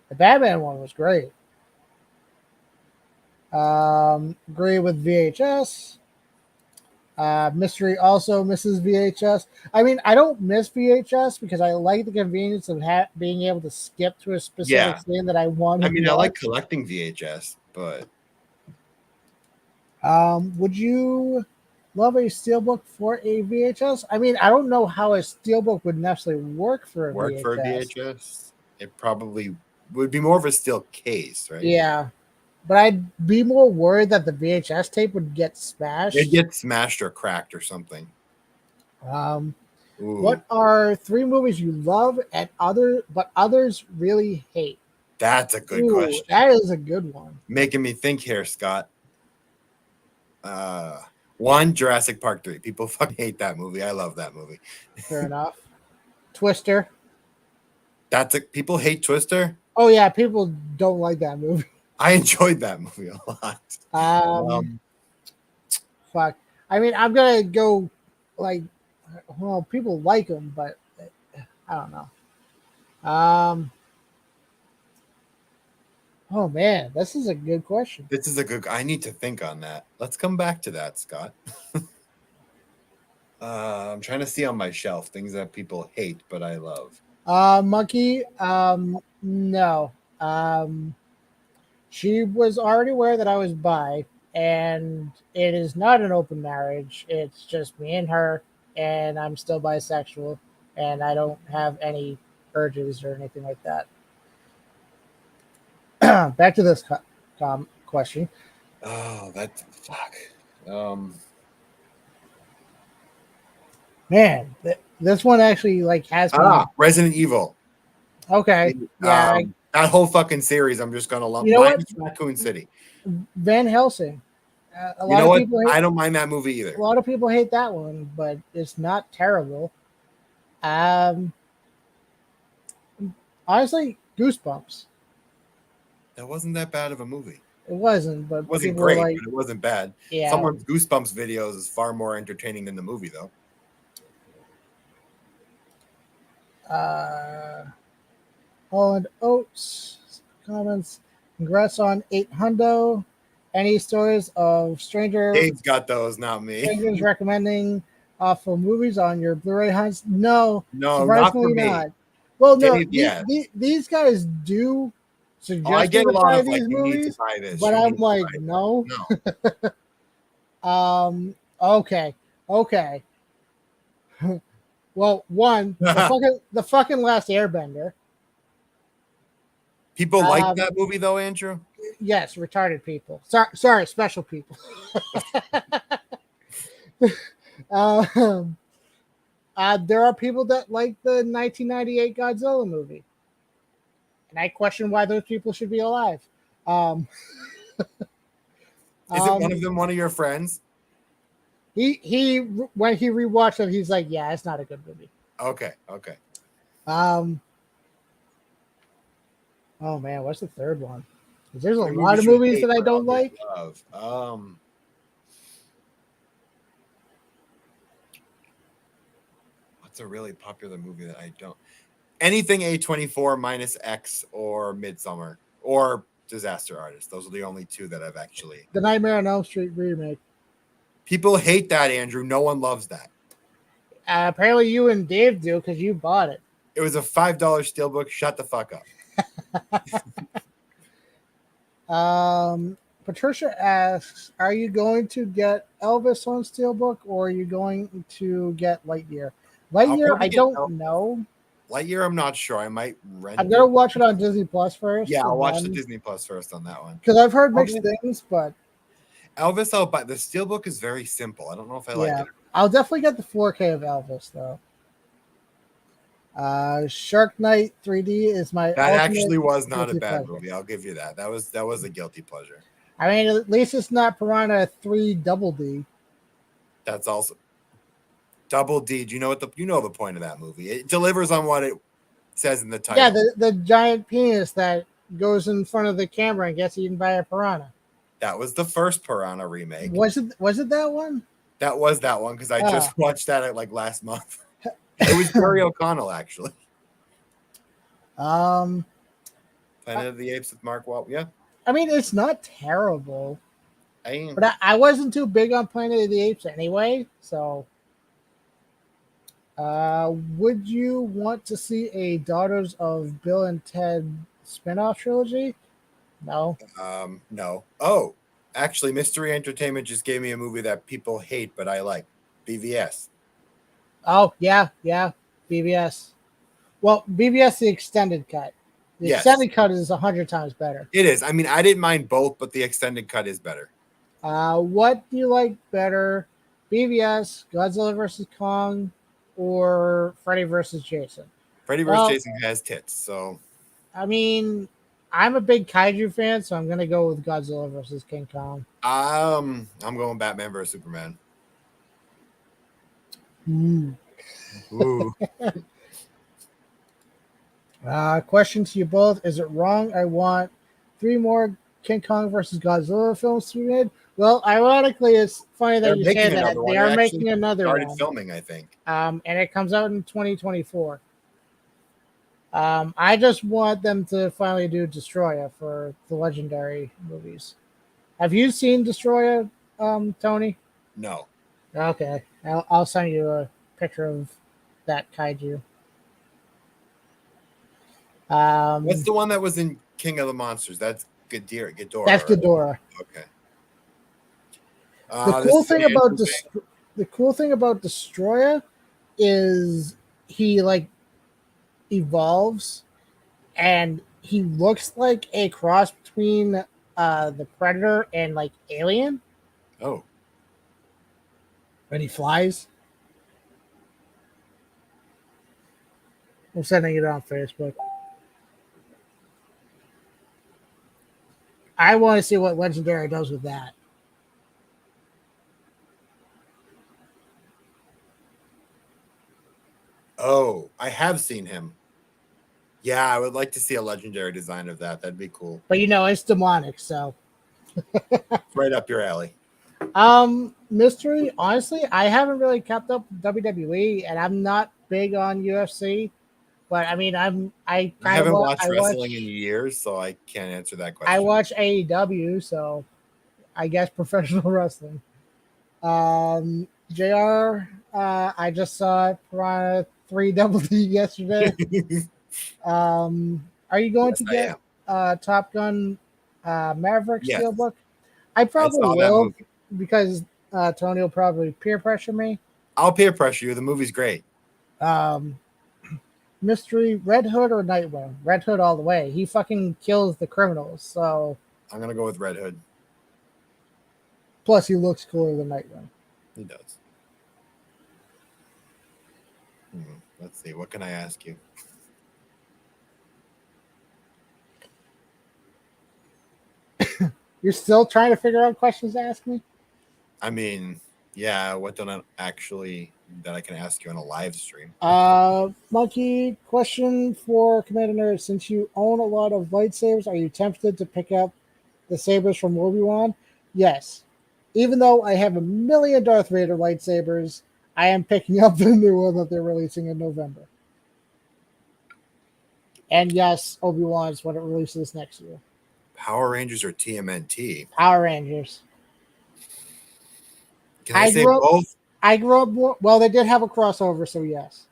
The Batman one was great. Agree with VHS. Mystery also misses VHS. I mean, I don't miss VHS because I like the convenience of being able to skip to a specific scene that I want. I mean, I like collecting VHS, but would you love a Steelbook for a VHS? I mean, I don't know how a Steelbook would necessarily work for a VHS. It probably would be more of a steel case, right? Yeah. But I'd be more worried that the VHS tape would get smashed. It'd get smashed or cracked or something. What are 3 movies you love and others really hate? That's a good question. That is a good one. Making me think here, Scott. 1, Jurassic Park 3. People fucking hate that movie. I love that movie. Fair enough. Twister. People hate Twister? Oh yeah, people don't like that movie. I enjoyed that movie a lot. Fuck. I mean, I'm gonna go like, well, people like them, but I don't know. Oh man, this is a good question. I need to think on that. Let's come back to that, Scott. I'm trying to see on my shelf things that people hate, but I love. Monkey. No. She was already aware that I was bi, and it is not an open marriage. It's just me and her, and I'm still bisexual, and I don't have any urges or anything like that. Back to this question. Oh, that's fuck. Man, this one actually like has Resident Evil. Okay. Yeah. That whole fucking series, I'm just gonna lump. You know what? Raccoon City. Van Helsing. People I don't mind that movie either. A lot of people hate that one, but it's not terrible. Honestly, Goosebumps. That wasn't that bad of a movie. It wasn't, but it wasn't great, but it wasn't bad. Yeah. Someone's Goosebumps videos is far more entertaining than the movie, though. Holland Oates comments. Congrats on 800. Any stories of Dave's got those, not me. Strangers recommending awful movies on your Blu-ray hunts? No, not for me. Not. Well, no, Dave, these guys do suggest I get a lot of these movies, need to buy this. But I'm like, no. Okay. Okay. Well, one, the fucking last Airbender. People like that movie though, Andrew. Yes, retarded people. Sorry, special people. um, there are people that like the 1998 Godzilla movie, and I question why those people should be alive. Um, Isn't one of them one of your friends? He when he rewatched it, he's like, "Yeah, it's not a good movie." Okay. Um. Oh man, what's the third one? There's a What lot of should we movies hate that I for don't others like. love? What's a really popular movie that I don't? Anything A24 minus X or Midsummer or Disaster Artist. Those are the only two that I've actually. The Nightmare on Elm Street remake. People hate that, Andrew. No one loves that. Apparently, you and Dave do because you bought it. It was a $5 Steelbook. Shut the fuck up. Patricia asks, "Are you going to get Elvis on Steelbook, or are you going to get Lightyear?" Lightyear, I don't know. Lightyear, I'm not sure. I might rent. I'm gonna watch it on Disney Plus first. Yeah, I'll watch the Disney Plus first on that one because I've heard mixed things. But Elvis, I'll buy. The Steelbook is very simple. I don't know if I like it. I'll definitely get the 4K of Elvis though. Shark Night 3D is my. That actually was not a bad movie. I'll give you that. That was a guilty pleasure. I mean, at least it's not Piranha 3 Double D. That's also Double D. Do you know what the point of that movie? It delivers on what it says in the title. Yeah, the giant penis that goes in front of the camera and gets eaten by a piranha. That was the first Piranha remake. Was it that one? That was that one because I just watched that like last month. It was Terry O'Connell actually. Planet of the Apes with Mark Wahlberg. Yeah. I mean, it's not terrible. But I wasn't too big on Planet of the Apes anyway, so would you want to see a Daughters of Bill and Ted spinoff trilogy? No. No. Oh, actually, Mystery Entertainment just gave me a movie that people hate, but I like. BVS. Oh, yeah, BVS. Well, BVS, the extended cut. The extended cut is 100 times better. It is. I mean, I didn't mind both, but the extended cut is better. What do you like better? BVS, Godzilla vs. Kong, or Freddy vs. Jason? Freddy vs. Jason has tits, so. I mean, I'm a big kaiju fan, so I'm going to go with Godzilla vs. King Kong. I'm going Batman vs. Superman. Ooh. Question to you both. Is it wrong I want 3 more King Kong versus Godzilla films to be made? Well, ironically, it's funny that you say that. They are making another one. Started filming, I think. And it comes out in 2024. I just want them to finally do Destroyer for the Legendary movies. Have you seen Destroyer, Tony? No. Okay. I'll send you a picture of that kaiju. What's the one that was in King of the Monsters? That's Ghidorah. That's Ghidorah. Okay. The cool thing about Destroyer is he like evolves, and he looks like a cross between the Predator and like Alien. Oh. When he flies. I'm sending it on Facebook. I want to see what Legendary does with that. Oh, I have seen him. Yeah, I would like to see a Legendary design of that. That'd be cool. But it's demonic, so. Right up your alley. Mystery, honestly, I haven't really kept up with WWE, and I'm not big on UFC. But I mean, I haven't watched wrestling in years, so I can't answer that question. I watch AEW, so I guess professional wrestling. JR, I just saw Piranha 3 Double D yesterday. Are you going to get Top Gun Maverick Steelbook? I probably will because Tony will probably peer pressure me. I'll peer pressure you. The movie's great. Um, Mystery, Red Hood or Nightwing? Red Hood all the way. He fucking kills the criminals. So I'm gonna go with Red Hood. plus he looks cooler than Nightwing. He does. Let's see. What can I ask you? You're still trying to figure out questions to ask me? I mean, yeah. What don't I actually that I can ask you on a live stream? Monkey, question for Commander Nerd. Since you own a lot of lightsabers, are you tempted to pick up the sabers from Obi-Wan? Yes. Even though I have a million Darth Vader lightsabers, I am picking up the new one that they're releasing in November. And yes, Obi-Wan is when it releases next year. Power Rangers or TMNT? Power Rangers. Can I say both? I grew up more. Well, they did have a crossover, so yes.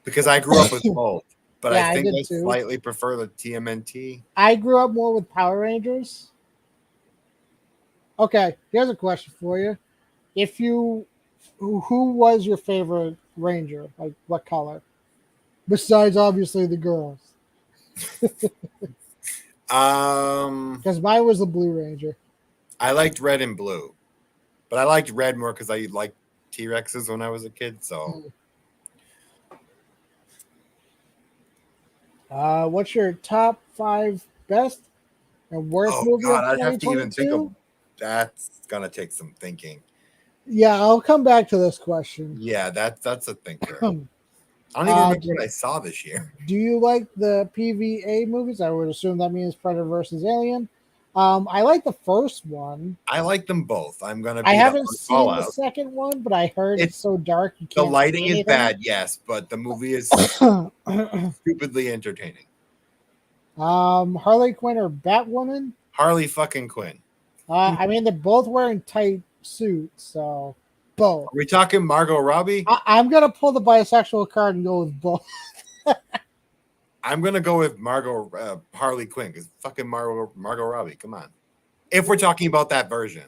Because I grew up with both, but Yeah, I think I too. slightly prefer the TMNT. I grew up more with Power Rangers. Okay, here's a question for you. If you, who was your favorite Ranger? Like what color? Besides, obviously, the girls. Because mine was the Blue Ranger. I liked red and blue, but I liked red more because I liked T-Rexes when I was a kid. So, what's your top 5 best and worst movie God, of I'd have to even think 2022? of that's gonna take some thinking. Yeah, I'll come back to this question. Yeah, that's a thinker. I don't even remember what I saw this year. Do you like the PVA movies? I would assume that means Predator versus Alien. I like the first one. I like them both. I'm gonna. I haven't seen the second one, but I heard it's so dark. You can't the lighting see is bad, yes, but the movie is stupidly entertaining. Harley Quinn or Batwoman? Harley fucking Quinn. I mean, they're both wearing tight suits, so both. Are we talking Margot Robbie? I'm gonna pull the bisexual card and go with both. I'm gonna go with Harley Quinn because fucking Margot Robbie. Come on, if we're talking about that version,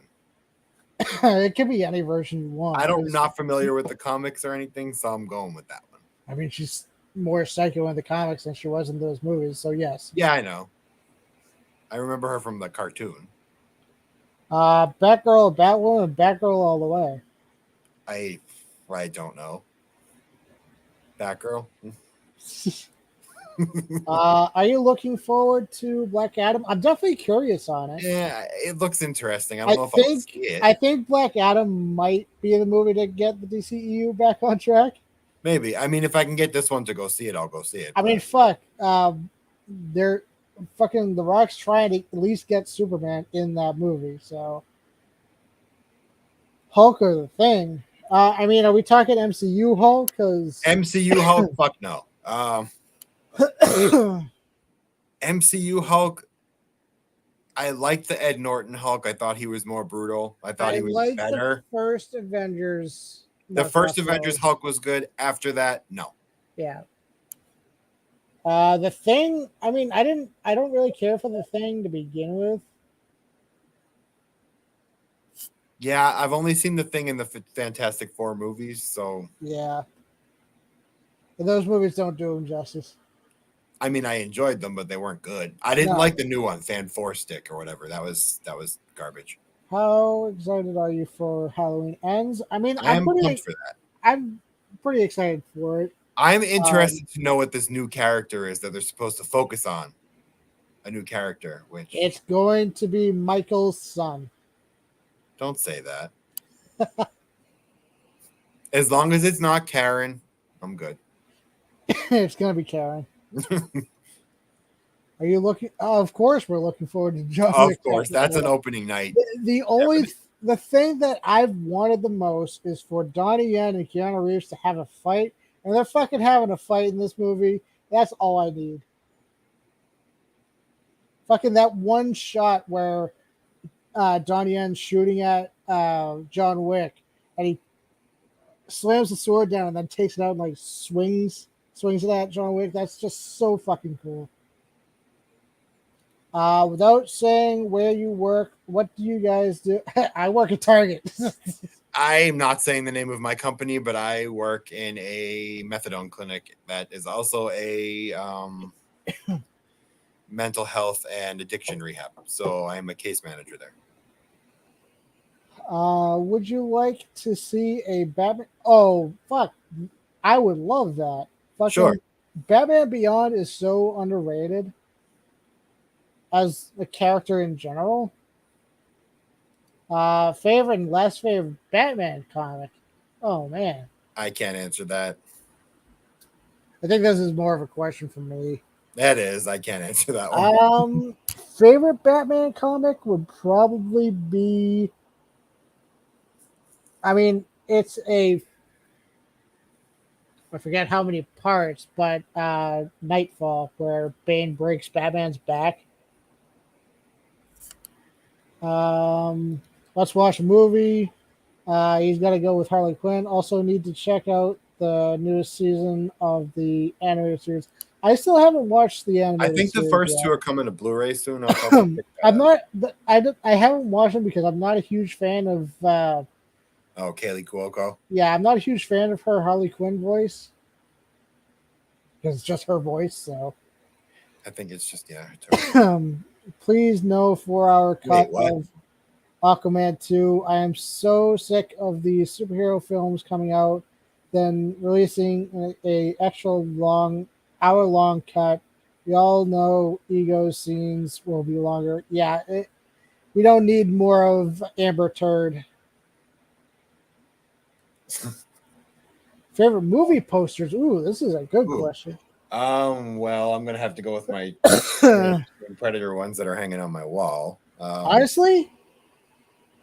it could be any version you want. I'm not familiar with the comics or anything, so I'm going with that one. I mean, she's more psycho in the comics than she was in those movies, so yes. Yeah, I know. I remember her from the cartoon. Batgirl, Batwoman, Batgirl all the way. I don't know. Batgirl. Are you looking forward to Black Adam? I'm definitely curious on it. Yeah, it looks interesting. I don't know if I'll see it. I think Black Adam might be the movie to get the DCEU back on track. Maybe. I mean, if I can get this one to go see it, I'll go see it. I mean, fuck. They're fucking The Rock's trying to at least get Superman in that movie. So Hulk or the Thing. I mean, are we talking MCU Hulk? Because MCU Hulk, fuck no. MCU Hulk. I liked the Ed Norton Hulk. I thought he was more brutal. I thought he was better. The first Avengers. The first Avengers Hulk was good. After that, no. Yeah. The Thing. I mean, I don't really care for the Thing to begin with. Yeah, I've only seen the Thing in the Fantastic Four movies, so yeah. And those movies don't do him justice. I mean, I enjoyed them, but they weren't good. I didn't like the new one, Fan 4 Stick or whatever. That was garbage. How excited are you for Halloween Ends? I mean, I'm pumped for that. I'm pretty excited for it. I'm interested to know what this new character is that they're supposed to focus on. A new character, which it's going to be Michael's son. Don't say that. As long as it's not Karen, I'm good. It's going to be Karen. Are you looking? Oh, of course, we're looking forward to John. Of course, that's an opening night. The thing that I've wanted the most is for Donnie Yen and Keanu Reeves to have a fight, and they're fucking having a fight in this movie. That's all I need. Fucking that one shot where Donnie Yen's shooting at John Wick, and he slams the sword down and then takes it out and like swings it at John Wick. That's just so fucking cool. Without saying where you work, what do you guys do? I work at Target. I'm not saying the name of my company, but I work in a methadone clinic that is also a mental health and addiction rehab. So I'm a case manager there. Would you like to see a Batman? Oh, fuck. I would love that. Sure. Fucking Batman Beyond is so underrated as a character in general. Favorite and less favorite Batman comic? Oh, man. I can't answer that. I think this is more of a question for me. That is, I can't answer that one. Favorite Batman comic would probably be. I mean, it's a. I forget how many parts, but Nightfall, where Bane breaks Batman's back. Let's watch a movie. He's got to go with Harley Quinn. Also, need to check out the newest season of the animated series. I still haven't watched the I animated think the series first yet. two are coming to Blu-ray soon. I'll probably pick that I'm up. not. I haven't watched them because I'm not a huge fan of. Oh, Kaylee Cuoco. Yeah, I'm not a huge fan of her Harley Quinn voice because it's just her voice. So, I think it's just please no 4-hour cut what? of Aquaman 2. I am so sick of these superhero films coming out, then releasing a extra long hour-long cut. We all know ego scenes will be longer. Yeah, we don't need more of Amber Turd. Favorite movie posters? Ooh, this is a good question. Well, I'm gonna have to go with my Predator ones that are hanging on my wall. Honestly,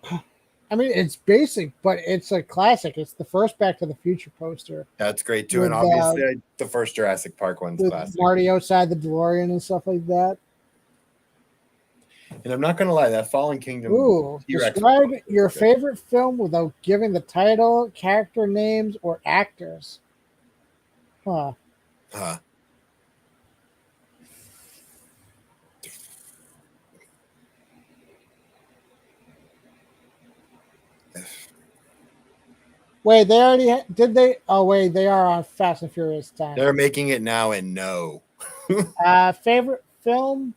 I mean, it's basic, but it's a classic. It's the first Back to the Future poster. That's great too, with, and obviously the first Jurassic Park one's with classic. Marty outside the DeLorean and stuff like that. And I'm not gonna lie, that Fallen Kingdom. Ooh, T-Rex describe was your good. favorite film without giving the title, character names, or actors. Huh. Wait, they already did they? Oh wait, they are on Fast and Furious time. They're making it now, and no. Favorite film?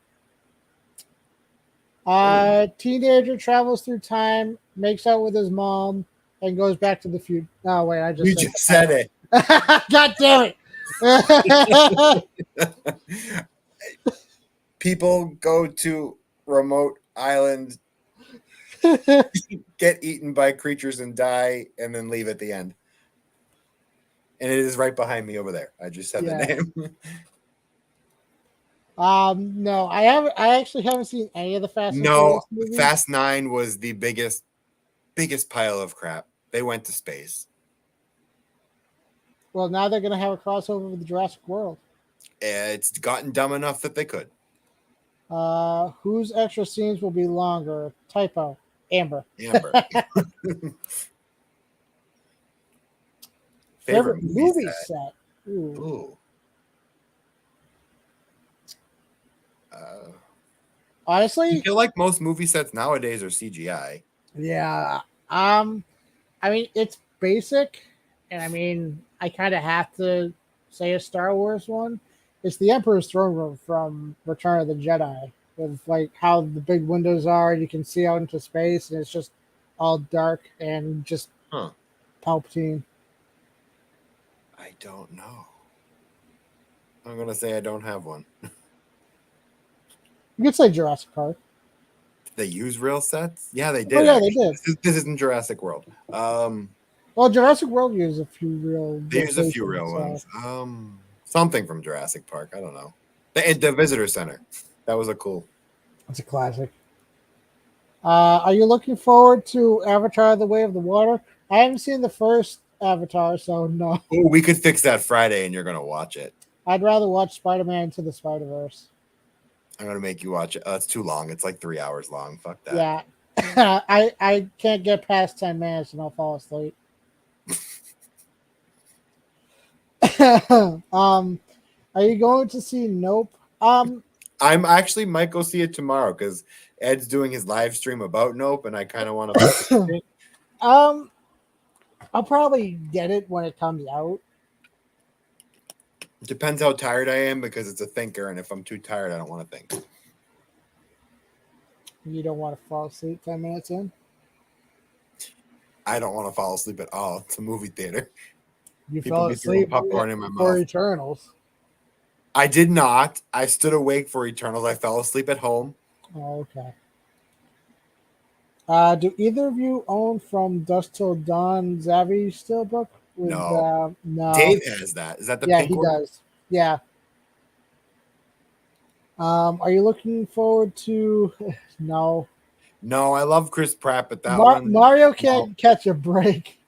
Teenager travels through time, makes out with his mom, and goes back to the future. Oh wait, I just You just said it. God damn it! People go to remote island, get eaten by creatures and die, and then leave at the end. And it is right behind me over there. I just said the name. No, I actually haven't seen any of the Fast and No, Furious movies. Fast 9 was the biggest pile of crap. They went to space. Well, now they're gonna have a crossover with the Jurassic World. It's gotten dumb enough that they could. Whose extra scenes will be longer? Typo. Amber. Favorite movie set? Ooh. Honestly, I feel like most movie sets nowadays are CGI. Yeah. I mean, it's basic, and I mean, I kind of have to say a Star Wars one. It's the Emperor's Throne Room from Return of the Jedi, with like how the big windows are, and you can see out into space, and it's just all dark and just Palpatine. I don't know. I'm gonna say I don't have one. You could say Jurassic Park. They use real sets? Yeah, they did. Oh yeah, they did. This isn't Jurassic World. Well, Jurassic World used a few real. They used a few real ones. Something from Jurassic Park. I don't know. The Visitor Center. That was a cool. It's a classic. Are you looking forward to Avatar: The Way of the Water? I haven't seen the first Avatar, so no. Oh, we could fix that Friday, and you're gonna watch it. I'd rather watch Spider-Man Into the Spider-Verse. I'm gonna make you watch it. It's too long. It's like 3 hours long. Fuck that. Yeah, I can't get past 10 minutes and I'll fall asleep. Are you going to see Nope? I'm actually might go see it tomorrow because Ed's doing his live stream about Nope, and I kind of want to participate. I'll probably get it when it comes out. Depends how tired I am because it's a thinker, and if I'm too tired, I don't want to think. You don't want to fall asleep 10 minutes in. I don't want to fall asleep at all. It's a movie theater. You People fell be throwing asleep popcorn in my for mouth. Eternals. I did not. I stood awake for Eternals. I fell asleep at home. Oh, okay. Do either of you own From Dusk Till Dawn Zavi Steelbook? No. No. Dave has that. Is that the Yeah, pink he one? does. Yeah. Are you looking forward to? No. No, I love Chris Pratt, but that one. Mario can't catch a break.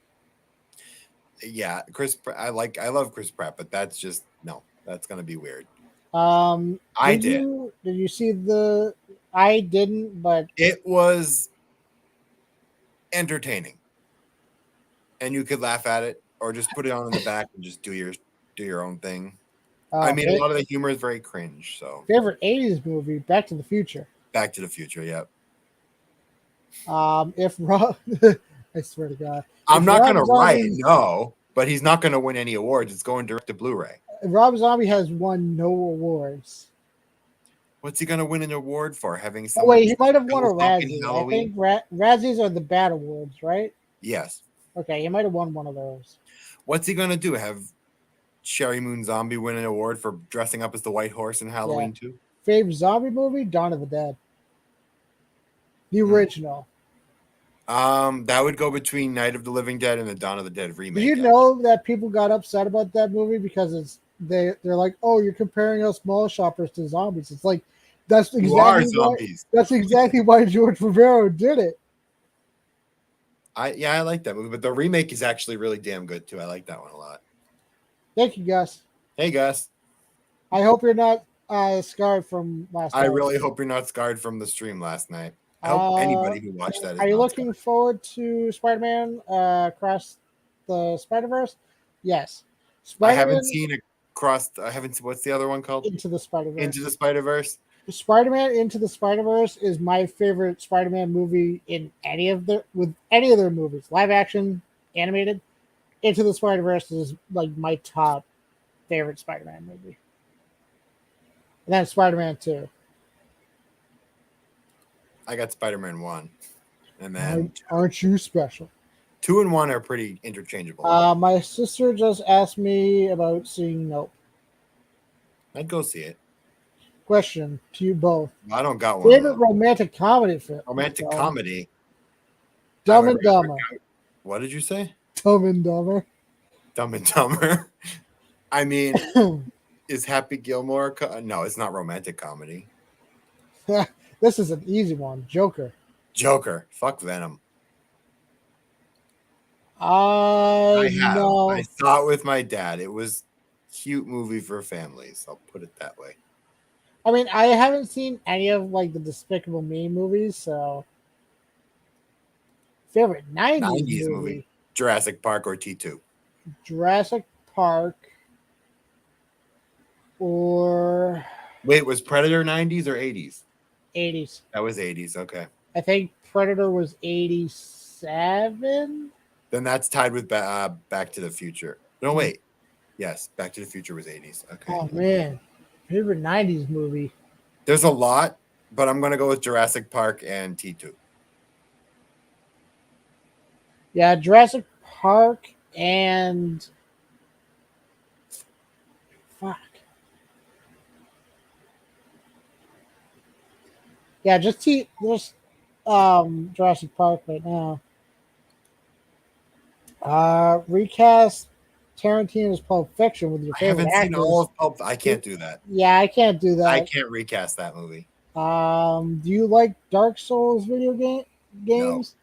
Yeah, I love Chris Pratt, but that's just no. That's gonna be weird. Did you see the? I didn't, but it was entertaining, and you could laugh at it or just put it on in the back and just do your own thing. I mean, a lot of the humor is very cringe. So favorite '80s movie, Back to the Future. Back to the Future, yep. If Rob, I swear to God, I'm not gonna write no, but he's not gonna win any awards. It's going direct to Blu-ray. Rob Zombie has won no awards. What's he gonna win an award for? Having some? Oh, wait, he might have won a Razzie. I think Razzies are the bad awards, right? Yes. Okay, he might have won one of those. What's he gonna do? Have Sherry Moon Zombie win an award for dressing up as the White Horse in Halloween 2? Favorite zombie movie? Dawn of the Dead. The original. That would go between Night of the Living Dead and the Dawn of the Dead remake. Do you know that people got upset about that movie because they're like, oh, you're comparing us mall shoppers to zombies. It's like that's exactly why George Romero did it. I like that movie, but the remake is actually really damn good too. I like that one a lot. Thank you, Gus. Hey, Gus. I hope you're not scarred from last night. I really hope you're not scarred from the stream last night. I hope anybody who watched that is Are you looking forward to Spider-Man Across the Spider-Verse? Yes. I haven't seen what's the other one called? Into the Spider-Verse. Into the Spider-Verse. Spider-Man Into the Spider-Verse is my favorite Spider-Man movie in any of their movies, live action, animated. Into the Spider-Verse is like my top favorite Spider-Man movie. And then Spider-Man 2. I got Spider-Man 1. And then aren't you special? 2 and 1 are pretty interchangeable. My sister just asked me about seeing Nope. I'd go see it. Question to you both. I don't got one. Favorite romantic comedy film? Romantic comedy? Dumb and Dumber. What did you say? Dumb and Dumber. Dumb and Dumber. I mean, is Happy Gilmore? No, it's not romantic comedy. This is an easy one. Joker. Fuck Venom. I saw it with my dad. It was a cute movie for families. I'll put it that way. I mean, I haven't seen any of like the Despicable Me movies, so favorite 90s movie. Jurassic Park or T2. Jurassic Park or wait, was Predator 90s or 80s? 80s. That was 80s. Okay. I think Predator was 87. Then that's tied with Back to the Future. No, wait. Yes, Back to the Future was 80s. Okay. Oh man, favorite 90s movie. There's a lot, but I'm gonna go with Jurassic Park and T2. Yeah, Jurassic Park and fuck. Yeah, just Jurassic Park right now. Recast Tarantino's Pulp Fiction with your favorite actors. I haven't seen all of Pulp. I can't do that. Yeah, I can't do that. I can't recast that movie. Do you like Dark Souls video games?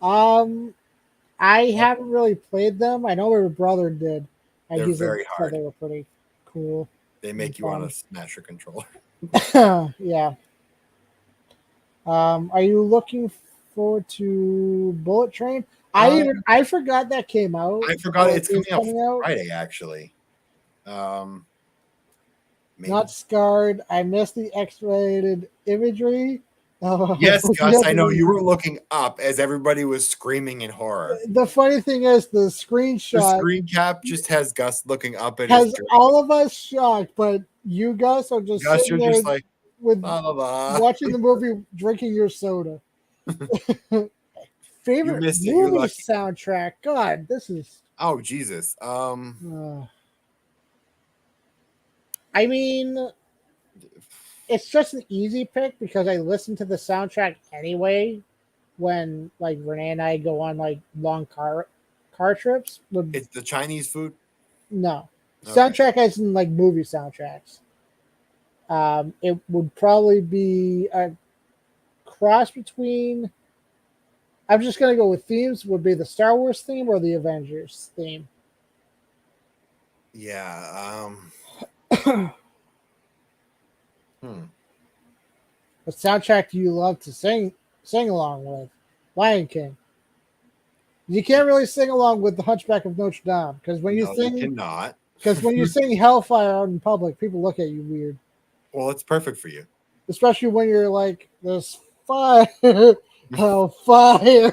No. I haven't really played them. I know my brother did. And They're very hard. They were pretty cool. They make you want to smash your controller. Yeah. Are you looking forward to Bullet Train? I forgot that came out. I forgot it's coming out Friday, actually. Maybe. Not scarred. I missed the X-rated imagery. Yes, Gus, I know you were looking up as everybody was screaming in horror. The funny thing is, the The screenshot screen cap just has Gus looking up at his has drink. all of us shocked, but you guys are just Gus, sitting you're there just like, with blah, blah, blah. watching the movie, drinking your soda. You Favorite missed it. You're movie lucky. soundtrack? God, this is. Oh, Jesus. I mean, it's just an easy pick because I listen to the soundtrack anyway when like Renee and I go on like long car trips. It's the Chinese food. No, Okay. soundtrack as in like movie soundtracks. It would probably be a cross between. I'm just gonna go with themes. Would be the Star Wars theme or the Avengers theme. Yeah. What soundtrack do you love to sing along with? Lion King. You can't really sing along with the Hunchback of Notre Dame because when you No, sing, you cannot. because when you sing Hellfire out in public, people look at you weird. Well, it's perfect for you. Especially when you're like, "There's fire, hellfire."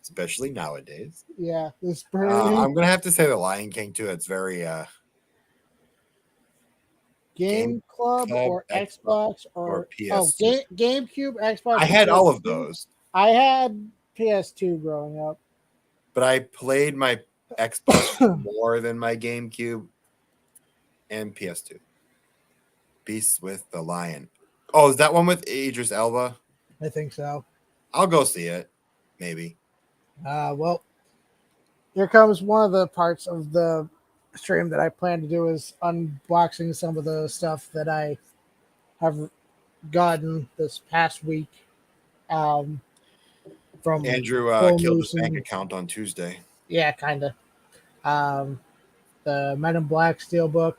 Especially nowadays. Yeah, this burning. I'm gonna have to say the Lion King too. It's very Game Club or Xbox or PS2. GameCube, Xbox. I had all of those. I had PS2 growing up, but I played my Xbox more than my GameCube and PS2. Beasts with the Lion. Oh, is that one with Idris Elba? I think so. I'll go see it, maybe. Well, here comes one of the parts of the stream that I plan to do is unboxing some of the stuff that I have gotten this past week. From Andrew killed his bank account on Tuesday. Yeah, kind of. The Men in Black Steelbook,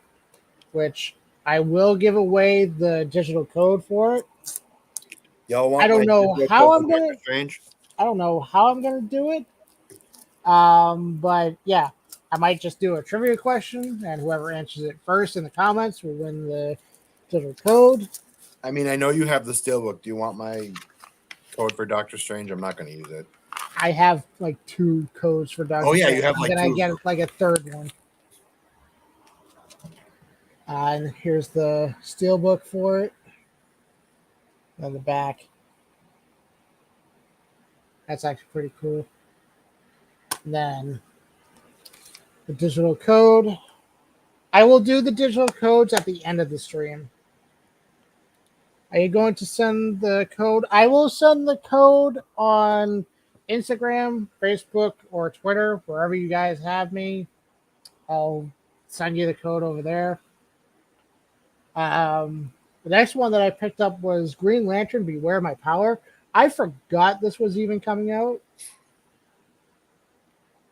which I will give away the digital code for it. I don't know how I'm gonna. I don't know how I'm gonna do it. But yeah, I might just do a trivia question, and whoever answers it first in the comments will win the digital code. I mean, I know you have the Steelbook. Do you want my code for Doctor Strange? I'm not going to use it. I have like 2 codes for Doctor Strange. Oh yeah, you have like 2. Then I get like a third one. And here's the Steelbook for it. On the back. That's actually pretty cool. And then the digital code. I will do the digital codes at the end of the stream. Are you going to send the code? I will send the code on Instagram, Facebook, or Twitter, wherever you guys have me. I'll send you the code over there. The next one that I picked up was Green Lantern, Beware My Power. I forgot this was even coming out.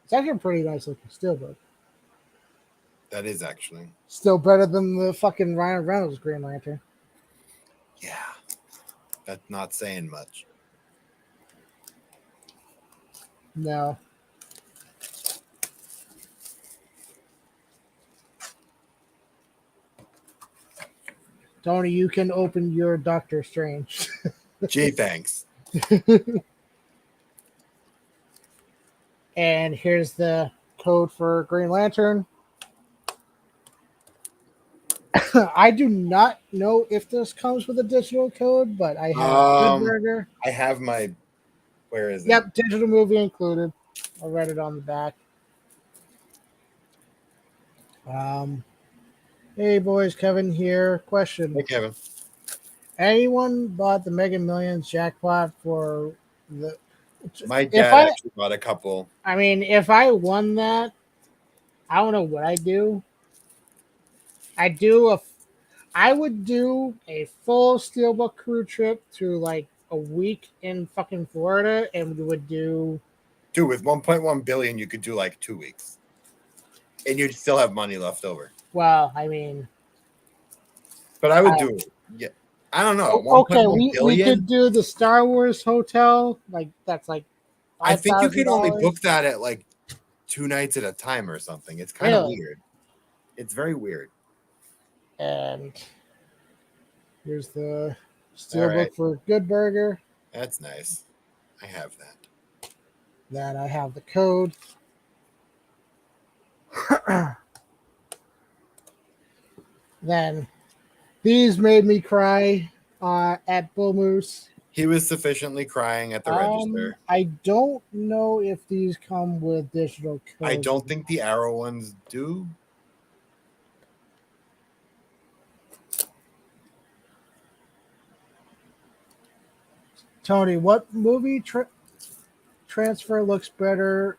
It's actually a pretty nice looking steelbook. That is actually. Still better than the fucking Ryan Reynolds Green Lantern. Yeah. That's not saying much. No. Tony, you can open your Doctor Strange. Gee, thanks. And here's the code for Green Lantern. I do not know if this comes with a digital code, but I have Good Burger. I have my. Where is it? Yep, digital movie included. I read it on the back. Hey boys, Kevin here. Question. Hey Kevin. Anyone bought the Mega Millions jackpot for the? My dad actually bought a couple. I mean, if I won that, I don't know what I'd do. I would do a full Steelbook crew trip to like a week in fucking Florida, and we would do. Dude, with 1.1 billion, you could do like 2 weeks, and you'd still have money left over. Well, I mean, but I would do it. Yeah, I don't know. Okay, we could do the Star Wars hotel. Like that's like. I think you could only book that at like 2 nights at a time or something. It's kind of weird. It's very weird. And here's the All right. Steelbook for Good Burger. That's nice. I have that. Then I have the code. Then these made me cry at Bull Moose. He was sufficiently crying at the register. I don't know if these come with digital codes. I don't think the Arrow ones do. Tony, what movie transfer looks better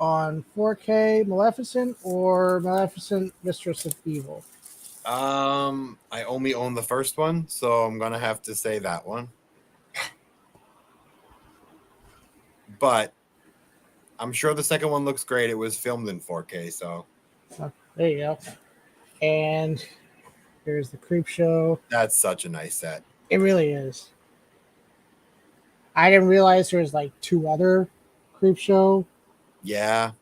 on 4K, Maleficent or Maleficent Mistress of Evil? I only own the first one, so I'm gonna have to say that one. But I'm sure the second one looks great. It was filmed in 4K, so there you go. And here's the Creep Show. that's such a nice set. It really is. I didn't realize there was like 2 other Creep Show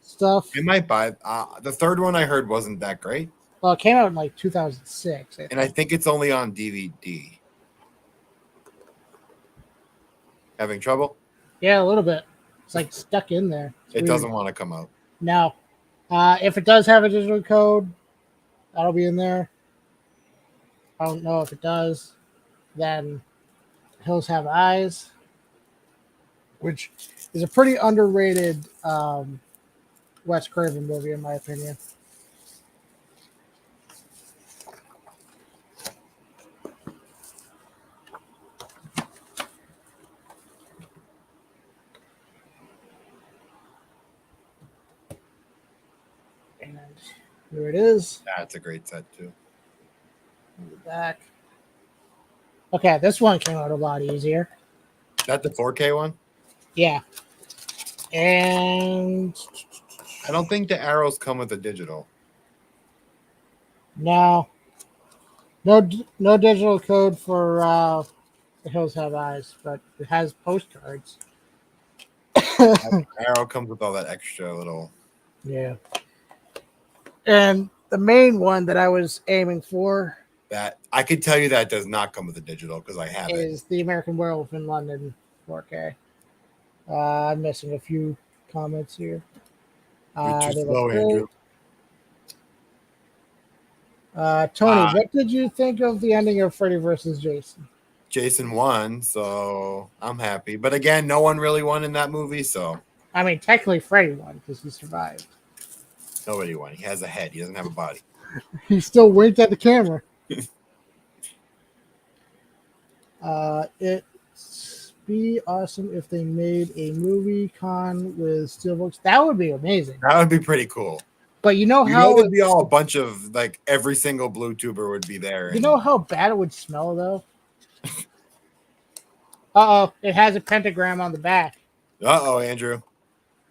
stuff. I might buy the third one. I heard wasn't that great. Well, it came out in like 2006. And I think it's only on DVD. Having trouble? Yeah, a little bit. It's like stuck in there. It doesn't want to come out. No. If it does have a digital code, that'll be in there. I don't know if it does. Then Hills Have Eyes, which is a pretty underrated Wes Craven movie, in my opinion. And here it is. That's a great set too. In the back. Okay, this one came out a lot easier. Is that the 4K one? Yeah. And I don't think the arrows come with a digital. no digital code for The Hills Have Eyes, but it has postcards. Arrow comes with all that extra little. Yeah. And the main one that I was aiming for That I could tell you that does not come with a digital because I have it. is The American Werewolf in London 4K. I'm missing a few comments here. You're too they slow, look great. Andrew. Tony, what did you think of the ending of Freddy versus Jason? Jason won, so I'm happy. But again, no one really won in that movie, so I mean, technically Freddy won because he survived. nobody won. He has a head. He doesn't have a body. He still winked at the camera. It'd be awesome if they made a movie con with Steelbooks. That would be amazing. That would be pretty cool. But you know how it'd be all a bunch of like every single blue tuber would be there. You know how bad it would smell though? Uh-oh, it has a pentagram on the back. Uh-oh, Andrew.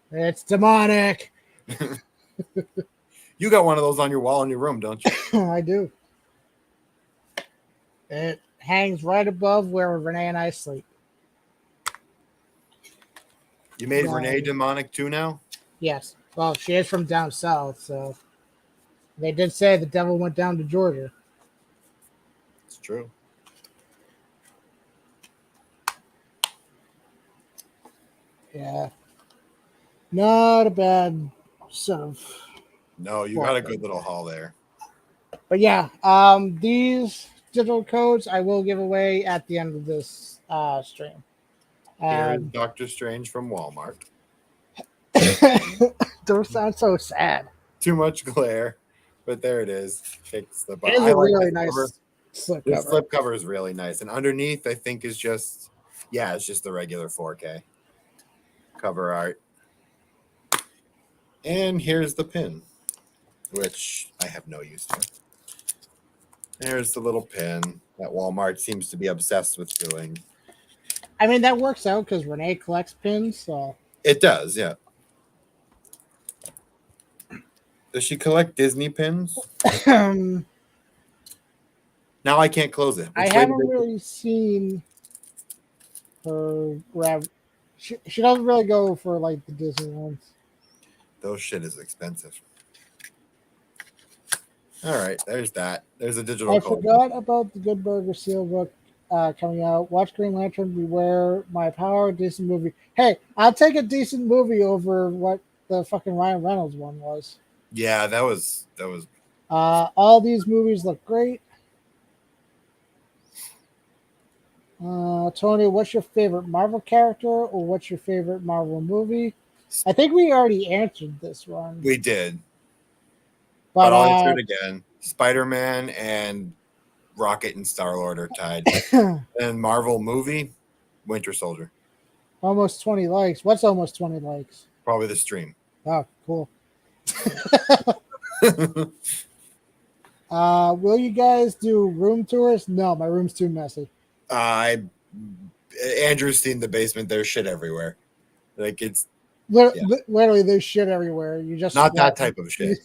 It's demonic. You got one of those on your wall in your room, don't you? I do. It hangs right above where Renee and I sleep. You made Renee demonic too now? Yes. Well, she is from down south, so they did say the devil went down to Georgia. It's true. Yeah. Not a bad sort of. No, you got a good little haul there. But yeah, these digital codes I will give away at the end of this stream. Here's Doctor Strange from Walmart. Don't sound so sad. Too much glare, but there it is. It's the it is a really nice slip cover. The slip cover is really nice, and underneath I think is just it's just the regular 4K cover art. And here's the pin, which I have no use for. There's the little pin that Walmart seems to be obsessed with doing. I mean, that works out because Renee collects pins, so. It does, yeah. Does she collect Disney pins? Now I can't close it. I haven't really seen her grab. She doesn't really go for like the Disney ones. Those shit is expensive. All right, there's that. There's a digital I code. forgot about the Good Burger Steelbook coming out. Watch Green Lantern, Beware My Power, decent movie. Hey, I'll take a decent movie over what the fucking Ryan Reynolds one was. Yeah, that was. All these movies look great. Tony, what's your favorite Marvel character or what's your favorite Marvel movie? I think we already answered this one. We did, But but I'll answer it again. Spider-Man and Rocket and Star-Lord are tied. And Marvel movie, Winter Soldier. almost 20 likes. What's almost 20 likes? Probably the stream. Oh, cool. Will you guys do room tours? No, my room's too messy. Andrew's seen the basement. There's shit everywhere. Like it's literally there's shit everywhere. You just not that type of shit.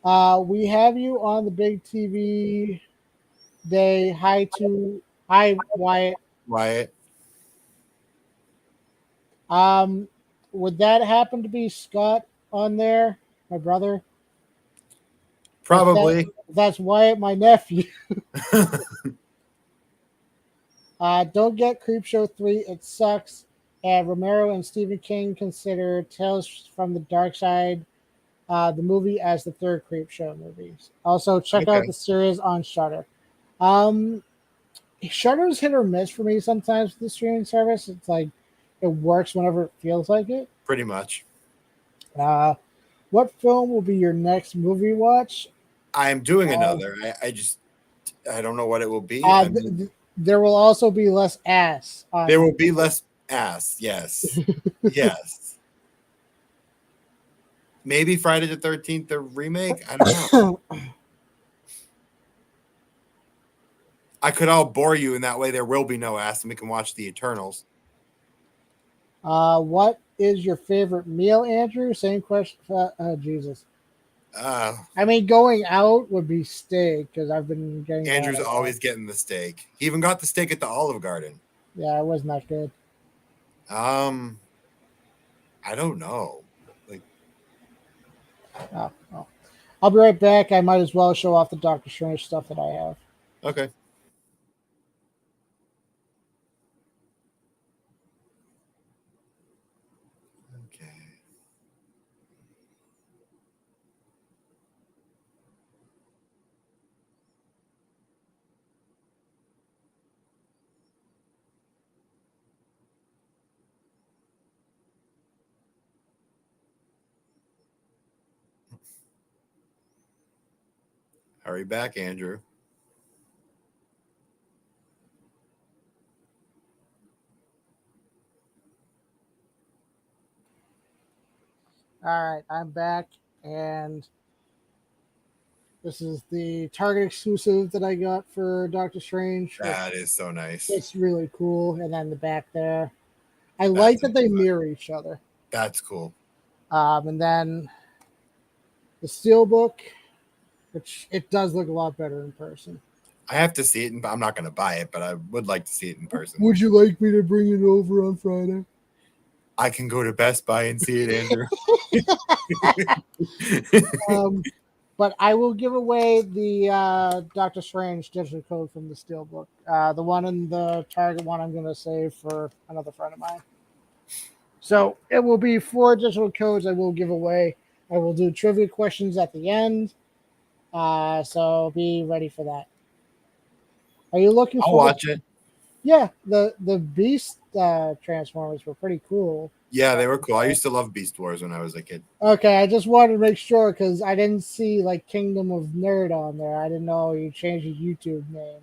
We have you on the big TV day. Hi, Wyatt. Wyatt. Would that happen to be Scott on there, my brother? Probably. That's Wyatt, my nephew. Don't get Creepshow 3. It sucks. And Romero and Stephen King consider Tales from the Dark Side, the movie, as the third Creepshow movie. Also, check out the series on Shudder. Shudder's hit or miss for me sometimes with the streaming service. It's like it works whenever it feels like it. Pretty much. What film will be your next movie watch? I'm doing another. I don't know what it will be. There will also be less ass. There will be less ass. Yes. Yes. Maybe Friday the 13th, the remake. I don't know. I could all bore you in that way. There will be no ass, and we can watch the Eternals. What is your favorite meal, Andrew? Same question. Jesus. I mean, going out would be steak because I've been getting. Andrew's always getting the steak. He even got the steak at the Olive Garden. Yeah, it wasn't that good. I don't know. I'll be right back. I might as well show off the Doctor Strange stuff that I have. Okay. Hurry back, Andrew. All right, I'm back, and this is the Target exclusive that I got for Doctor Strange. That is so nice. It's really cool. And then the back there. I like that they mirror each other. That's cool. And then the Steelbook, which it does look a lot better in person. I have to see it, and I'm not going to buy it, but I would like to see it in person. Would you like me to bring it over on Friday? I can go to Best Buy and see it, Andrew. But I will give away the Doctor Strange digital code from the Steelbook. The one in the Target one I'm going to save for another friend of mine. So it will be 4 digital codes I will give away. I will do trivia questions at the end. So be ready for that. Are you looking I'll watch it. Yeah, the Beast Transformers were pretty cool. Yeah, they were cool. I used to love Beast Wars when I was a kid. Okay, I just wanted to make sure because I didn't see like Kingdom of Nerd on there. I didn't know you changed your YouTube name.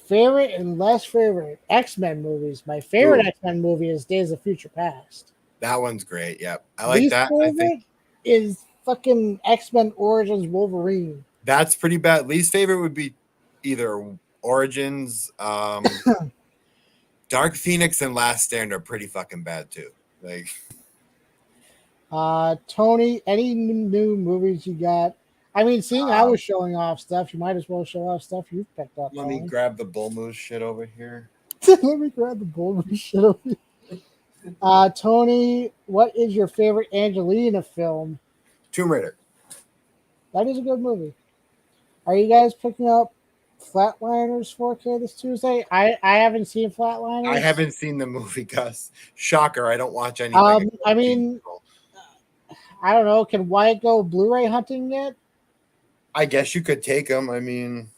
Favorite and less favorite X-Men movies. My favorite X-Men movie is Days of Future Past. That one's great. Yeah, I like Least that. Favorite I think is fucking X-Men Origins Wolverine. That's pretty bad. Least favorite would be either Origins, Dark Phoenix, and Last Stand are pretty fucking bad too. Like, Tony, any new movies you got? I mean, seeing I was showing off stuff, you might as well show off stuff you've picked up. Let me grab the Bull Moose shit over here. Let me grab the Bull Moose shit over here. Tony, what is your favorite Angelina film? Tomb Raider. That is a good movie. Are you guys picking up Flatliners 4K this Tuesday? I haven't seen I Flatliners. haven't seen the movie, Gus. Shocker! I don't watch anything. I mean, I don't know. Can Wyatt go Blu-ray hunting yet? I guess you could take them. I mean,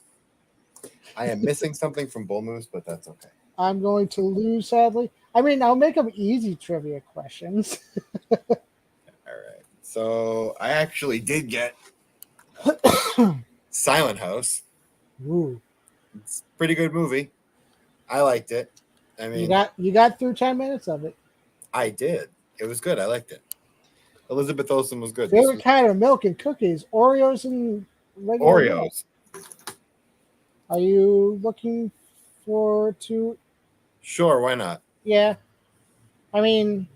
I am missing something from Bull Moose, but that's okay. I'm going to lose, sadly. I mean, I'll make them easy trivia questions. All right. So I actually did get Silent House. Ooh. It's a pretty good movie. I liked it. I mean, you got through 10 minutes of it. I did. It was good. I liked it. Elizabeth Olsen was good. Favorite kind of milk and cookies? Oreos and regular milk. Oreos. Are you looking forward to? Sure, why not? Yeah. I mean,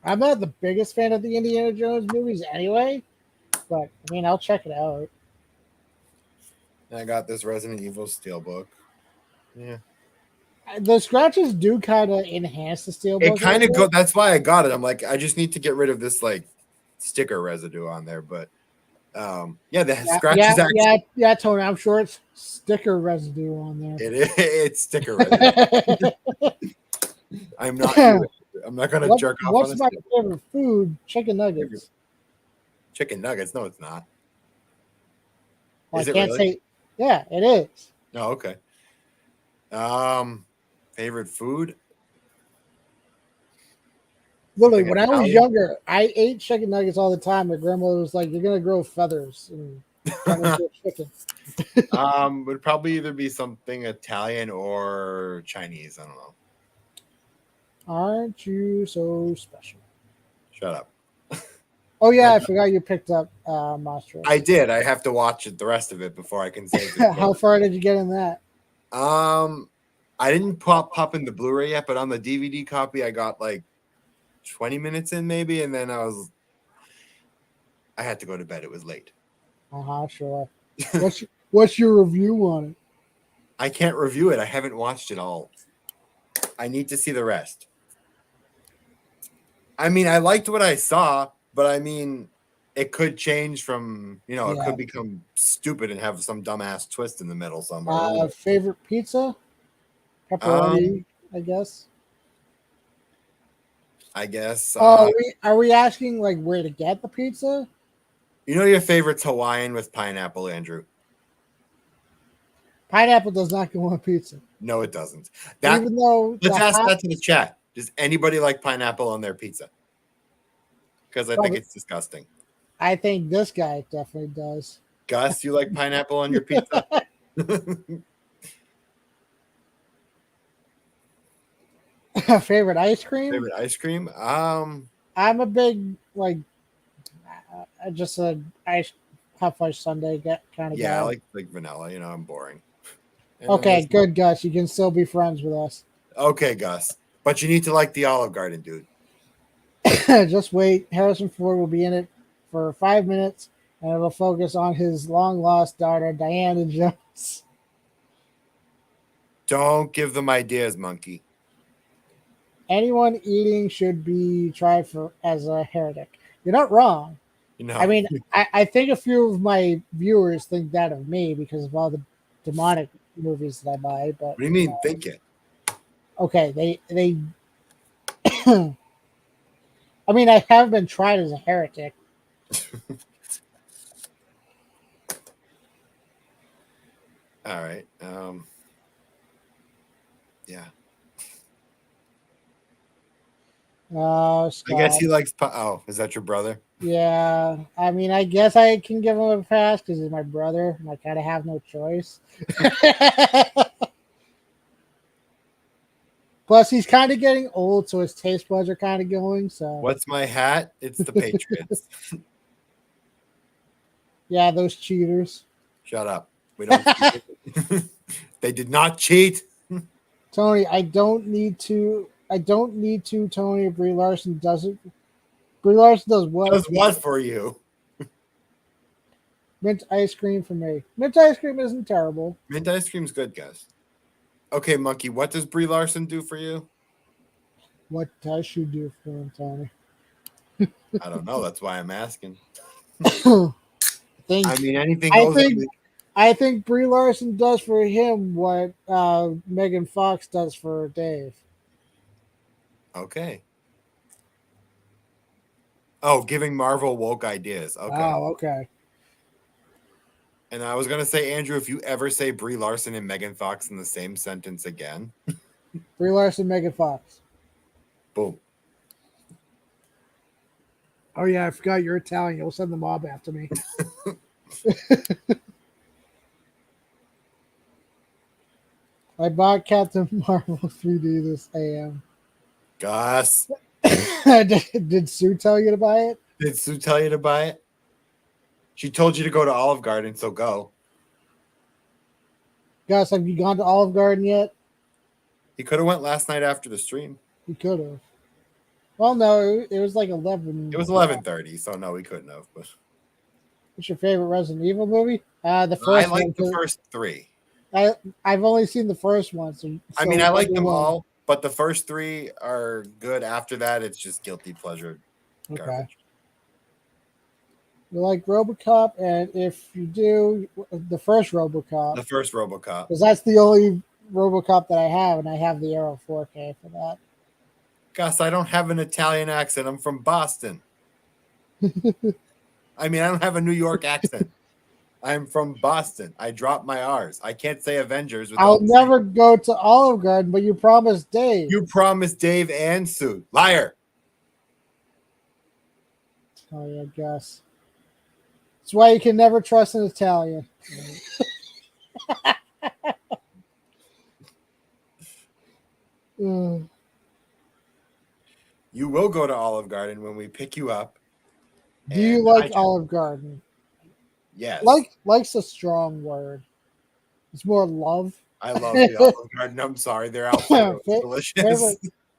I'm not the biggest fan of the Indiana Jones movies anyway, but I mean, I'll check it out. And I got this Resident Evil Steelbook. Yeah. The scratches do kind of enhance the Steelbook. It kind of go. That's why I got it. I'm like, I just need to get rid of this like sticker residue on there. But yeah, the scratches actually. Yeah, Tony. I'm sure it's sticker residue on there. It's sticker residue. I'm not gonna jerk off. What's my favorite food? Chicken nuggets. Chicken nuggets? No, it's not. Well, I can't say. Yeah, it is. Oh, okay. Favorite food? Literally, when I was younger, I ate chicken nuggets all the time. My grandmother was like, "You're gonna grow feathers and turn into a chicken." Would probably either be something Italian or Chinese. I don't know. Aren't you so special? Shut up. Oh yeah, I forgot you picked up Monster. I did. I have to watch it, the rest of it before I can say. How far did you get in that? I didn't pop in the Blu-ray yet, but on the DVD copy, I got like 20 minutes in maybe, and then I had to go to bed. It was late. Sure. What's your review on it? I can't review it. I haven't watched it all. I need to see the rest. I mean, I liked what I saw, but I mean, it could change from, it could become stupid and have some dumbass twist in the middle somewhere. Favorite pizza? Pepperoni, I guess. Are we asking like where to get the pizza? You know your favorite's Hawaiian with pineapple, Andrew. Pineapple does not go on pizza. No, it doesn't. Even though let's ask that to the chat. Does anybody like pineapple on their pizza? Because I think it's disgusting. I think this guy definitely does. Gus, you like pineapple on your pizza? Favorite ice cream? Favorite ice cream? I'm a big just a ice hot fudge sundae kind of guy. Yeah, I like vanilla. I'm boring. Okay, good, Gus. You can still be friends with us. Okay, Gus, but you need to like the Olive Garden, dude. Just wait. Harrison Ford will be in it for 5 minutes, and it'll focus on his long lost daughter, Diana Jones. Don't give them ideas, monkey. Anyone eating should be tried as a heretic. You're not wrong. I mean, I think a few of my viewers think that of me because of all the demonic movies that I buy. But what do you mean think it? Okay, they I mean, I have been tried as a heretic. All right. Yeah. I guess he likes. Is that your brother? Yeah. I mean, I guess I can give him a pass because he's my brother, and I kind of have no choice. Plus, he's kind of getting old, so his taste buds are kind of going. So, what's my hat? It's the Patriots. Yeah, those cheaters. Shut up. We don't. They did not cheat. Tony, I don't need to. Tony. Brie Larson doesn't. Brie Larson does what? Does what for you? Mint ice cream for me. Mint ice cream isn't terrible. Mint ice cream's good, guys. Okay, monkey. What does Brie Larson do for you? What does she do for him, Tony? I don't know. That's why I'm asking. I think I mean, anything I goes. think I think Brie Larson does for him what Megan Fox does for Dave. Okay. Oh, giving Marvel woke ideas. Okay. Oh, okay. And I was gonna say, Andrew, if you ever say Brie Larson and Megan Fox in the same sentence again, Brie Larson, Megan Fox. boom. Oh yeah, I forgot you're Italian. You'll send the mob after me. I bought Captain Marvel 3D this AM. Gus, Did Sue tell you to buy it? did Sue tell you to buy it? She told you to go to Olive Garden, so go. Gus, have you gone to Olive Garden yet? He could have went last night after the stream. You could have. Well, no, it was like 11. It was 11:30, so no, we couldn't have. But What's your favorite Resident Evil movie? The I first like one. the first three. I've only seen the first one. I mean, I like them all, but the first three are good. After that, it's just guilty pleasure Okay. garbage. You like RoboCop, and if you do, the first RoboCop. The first RoboCop. Because that's the only RoboCop that I have, and I have the Arrow 4K for that. Gus, I don't have an Italian accent. I'm from Boston. I mean, I don't have a New York accent. I'm from Boston. I drop my R's. I can't say Avengers. I'll never go to Olive Garden, but you promised Dave. You promised Dave and Sue. Liar. Oh, yeah, I guess. That's why you can never trust an Italian. You will go to Olive Garden when we pick you up. Do you like Olive Garden? Yes. Like's a strong word. It's more love. I love the Olive Garden. I'm sorry. They're out there. It's delicious.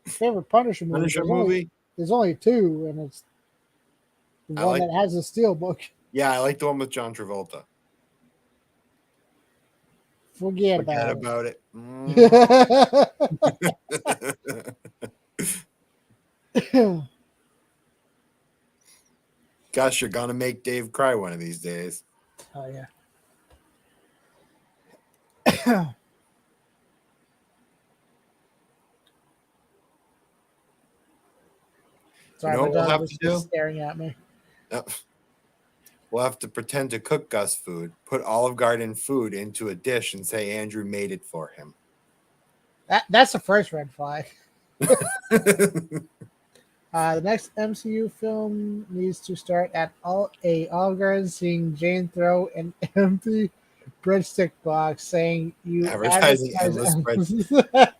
Favorite Punisher movie. There's only two, and it's the one that has a Steelbook. Yeah, I like the one with John Travolta. Forget about it. Gosh, you're gonna make Dave cry one of these days. Oh yeah. Sorry, you know what we'll have to do? Staring at me. We'll have to pretend to cook Gus food, put Olive Garden food into a dish, and say Andrew made it for him. That's the first red flag. The next MCU film needs to start at Olive Garden, seeing Jane throw an empty breadstick box, saying "You advertising endless breadsticks."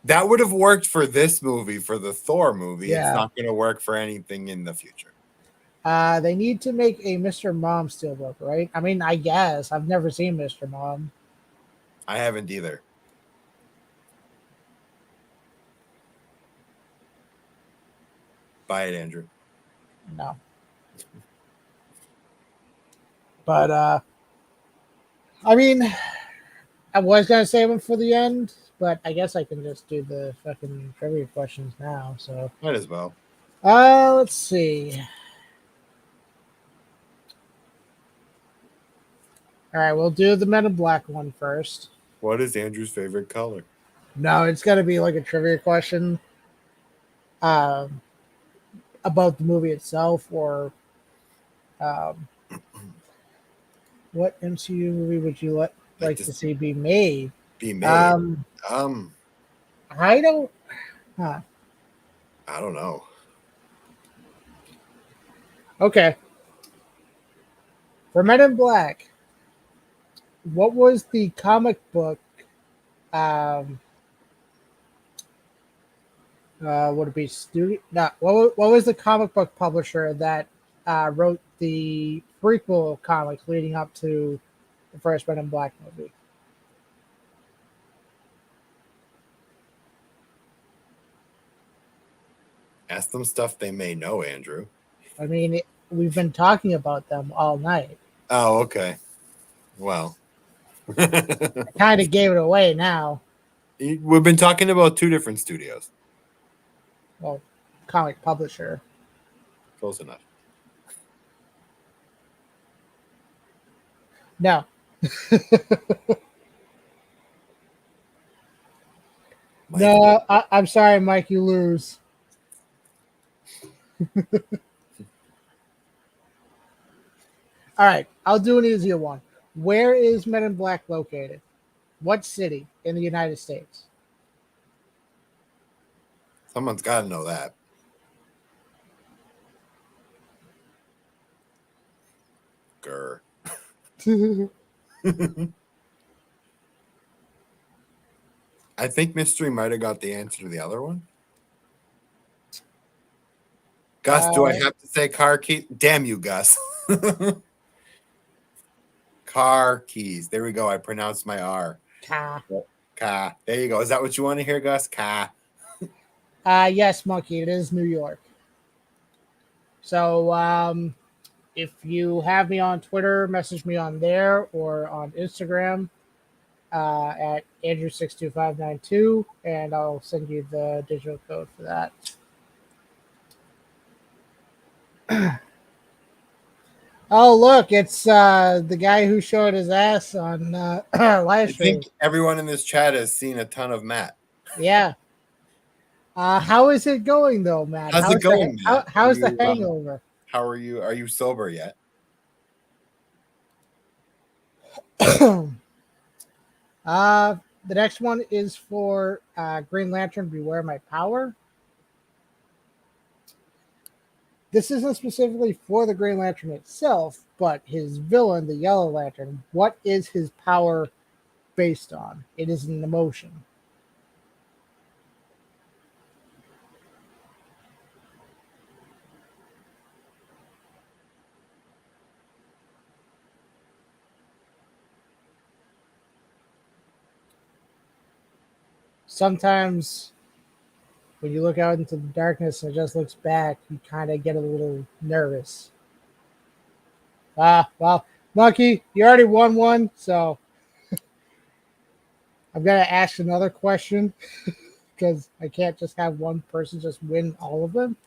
That would have worked for this movie, for the Thor movie. Yeah. It's not going to work for anything in the future. They need to make a Mr. Mom Steelbook, right? I mean, I guess. I've never seen Mr. Mom. I haven't either. Buy it, Andrew. No. But, I mean, I was going to save them for the end, but I guess I can just do the fucking trivia questions now, so. Might as well. Let's see. All right, we'll do the Men in Black one first. What is Andrew's favorite color? No, it's got to be like a trivia question about the movie itself, or what MCU movie would you like to see be made? I don't. I don't know. Okay. For Men in Black, what was the comic book? Would it be studio? No. What was the comic book publisher that wrote the prequel comics leading up to the first Men in Black movie? Ask them stuff they may know, Andrew. I mean, we've been talking about them all night. Oh, okay. Well. I kind of gave it away now. We've been talking about two different studios. well, comic publisher. Close enough. No. Mike, No, I'm sorry, Mike, you lose. All right, I'll do an easier one. Where is Men in Black located? What city in the United States? someone's got to know that. Grr. I think Mystery might have got the answer to the other one. Gus, do I have to say car key? Damn you, Gus. Car keys. There we go. I pronounced my R. Ka. Ka. There you go. Is that what you want to hear, Gus? Ka. Yes, Monkey, it is New York. So if you have me on Twitter, message me on there or on Instagram at Andrew62592, and I'll send you the digital code for that. Oh, look, it's the guy who showed his ass on live stream. I think everyone in this chat has seen a ton of Matt. Yeah. How is it going, though, Matt? How's it going, Matt? How's the hangover? How are you? Are you sober yet? The next one is for Green Lantern, Beware My Power. This isn't specifically for the Green Lantern itself, but his villain, the Yellow Lantern. What is his power based on? It is an emotion. Sometimes when you look out into the darkness and it just looks back, you kind of get a little nervous. Well, Monkey, you already won one, so I'm going to ask another question because I can't just have one person just win all of them.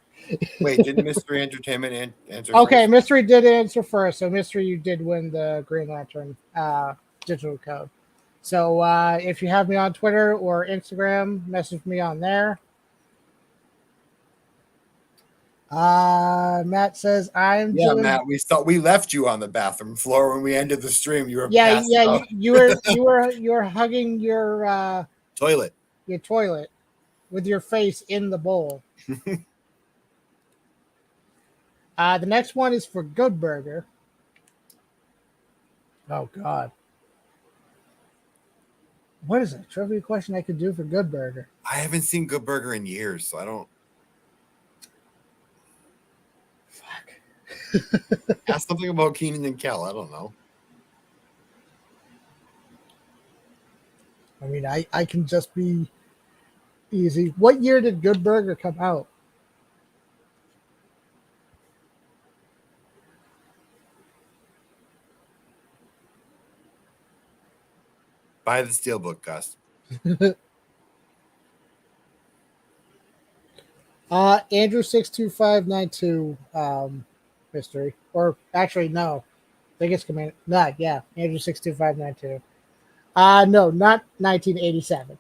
Wait, didn't Mystery Entertainment answer? Okay, first? Mystery did answer first, so Mystery, you did win the Green Lantern digital code. So if you have me on Twitter or Instagram, message me on there. Matt says Matt, we left you on the bathroom floor when we ended the stream. You were out. you were hugging your toilet with your face in the bowl. The next one is for Good Burger. Oh God. What is a trivia question I could do for Good Burger? I haven't seen Good Burger in years, so I don't. Fuck. Ask something about Keenan and Kel. I don't know. I mean, I can just be easy. What year did Good Burger come out? Buy the Steelbook, Gus. Andrew62592 mystery. Or actually, no. I think it's command. Nah, yeah. Andrew62592. No, not 1987.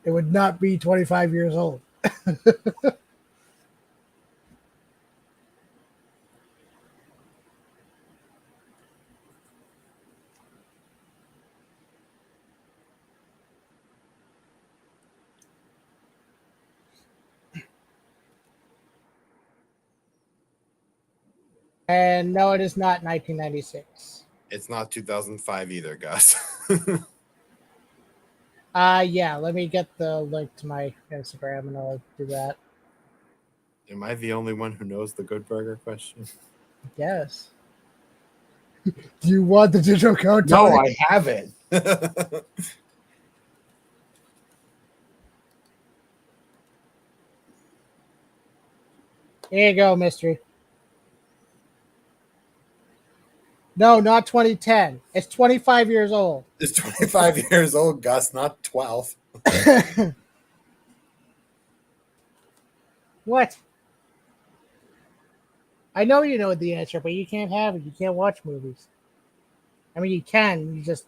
It would not be 25 years old. And no, it is not 1996. It's not 2005 either, Gus. Yeah, let me get the link to my Instagram and I'll do that. Am I the only one who knows the Good Burger question? Yes. Do you want the digital code? No, I haven't. Here you go, Mystery. No, not 2010. It's 25 years old. It's 25 years old, Gus, not 12. What? I know you know the answer, but you can't have it. You can't watch movies. I mean, you can. You just.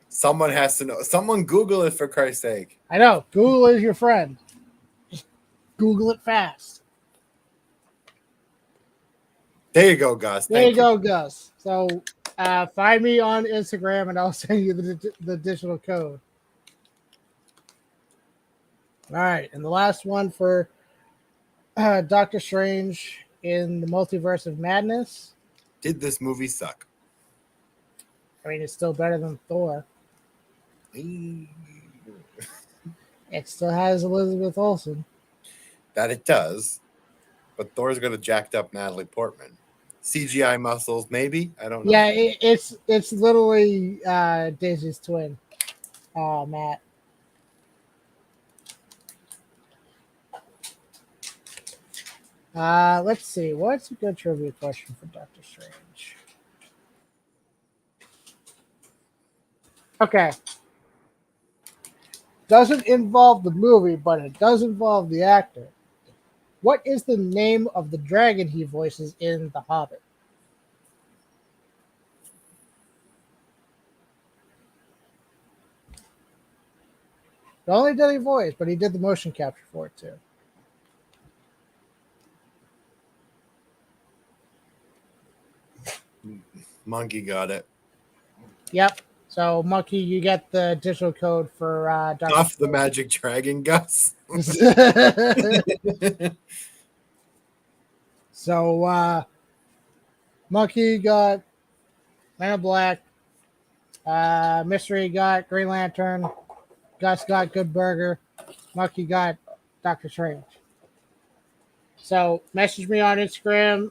Someone has to know. Someone Google it, for Christ's sake. I know. Google is your friend. Just Google it fast. There you go, Gus. There Thank you go, Gus. So find me on Instagram and I'll send you the digital code. All right. And the last one for Doctor Strange in the Multiverse of Madness. Did this movie suck? I mean, it's still better than Thor. That It still has Elizabeth Olsen. it does. But Thor's got a jacked up Natalie Portman. CGI muscles, maybe? I don't know. Yeah, it's literally Daisy's twin, Matt. Let's see. What's a good trivia question for Doctor Strange? Okay. Doesn't involve the movie, but it does involve the actor. What is the name of the dragon he voices in The Hobbit? Not only did he voice, but he did the motion capture for it too. Monkey got it. Yep. So, Monkey, you get the digital code for Dr. Off the magic dragon, Gus. So, Monkey got Man in Black. Mystery got Green Lantern. Gus got Good Burger. Monkey got Doctor Strange. So, message me on Instagram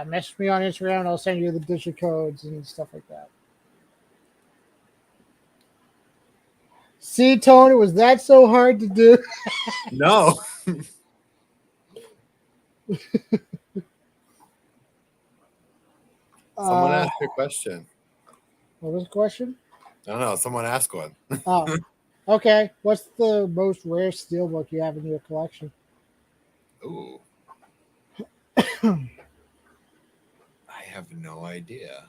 message me on Instagram and I'll send you the digital codes and stuff like that. See, Tony, was that so hard to do? No. Someone asked a question. What was the question? I don't know. Someone asked one. Oh, okay. What's the most rare steelbook you have in your collection? Ooh. I have no idea.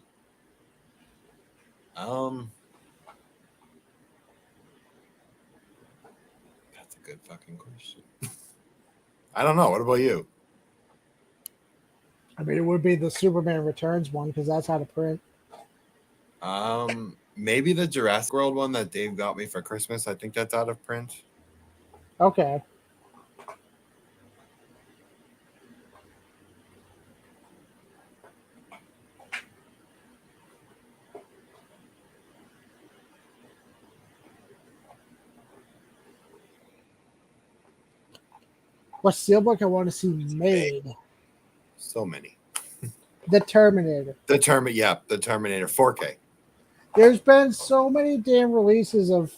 That's a good fucking question. I don't know. What about you? I mean, it would be the Superman Returns one because that's out of print. Maybe the Jurassic World one that Dave got me for Christmas. I think that's out of print. Okay. What steelbook I want to see made? So many. The Terminator. The Terminator 4K. There's been so many damn releases of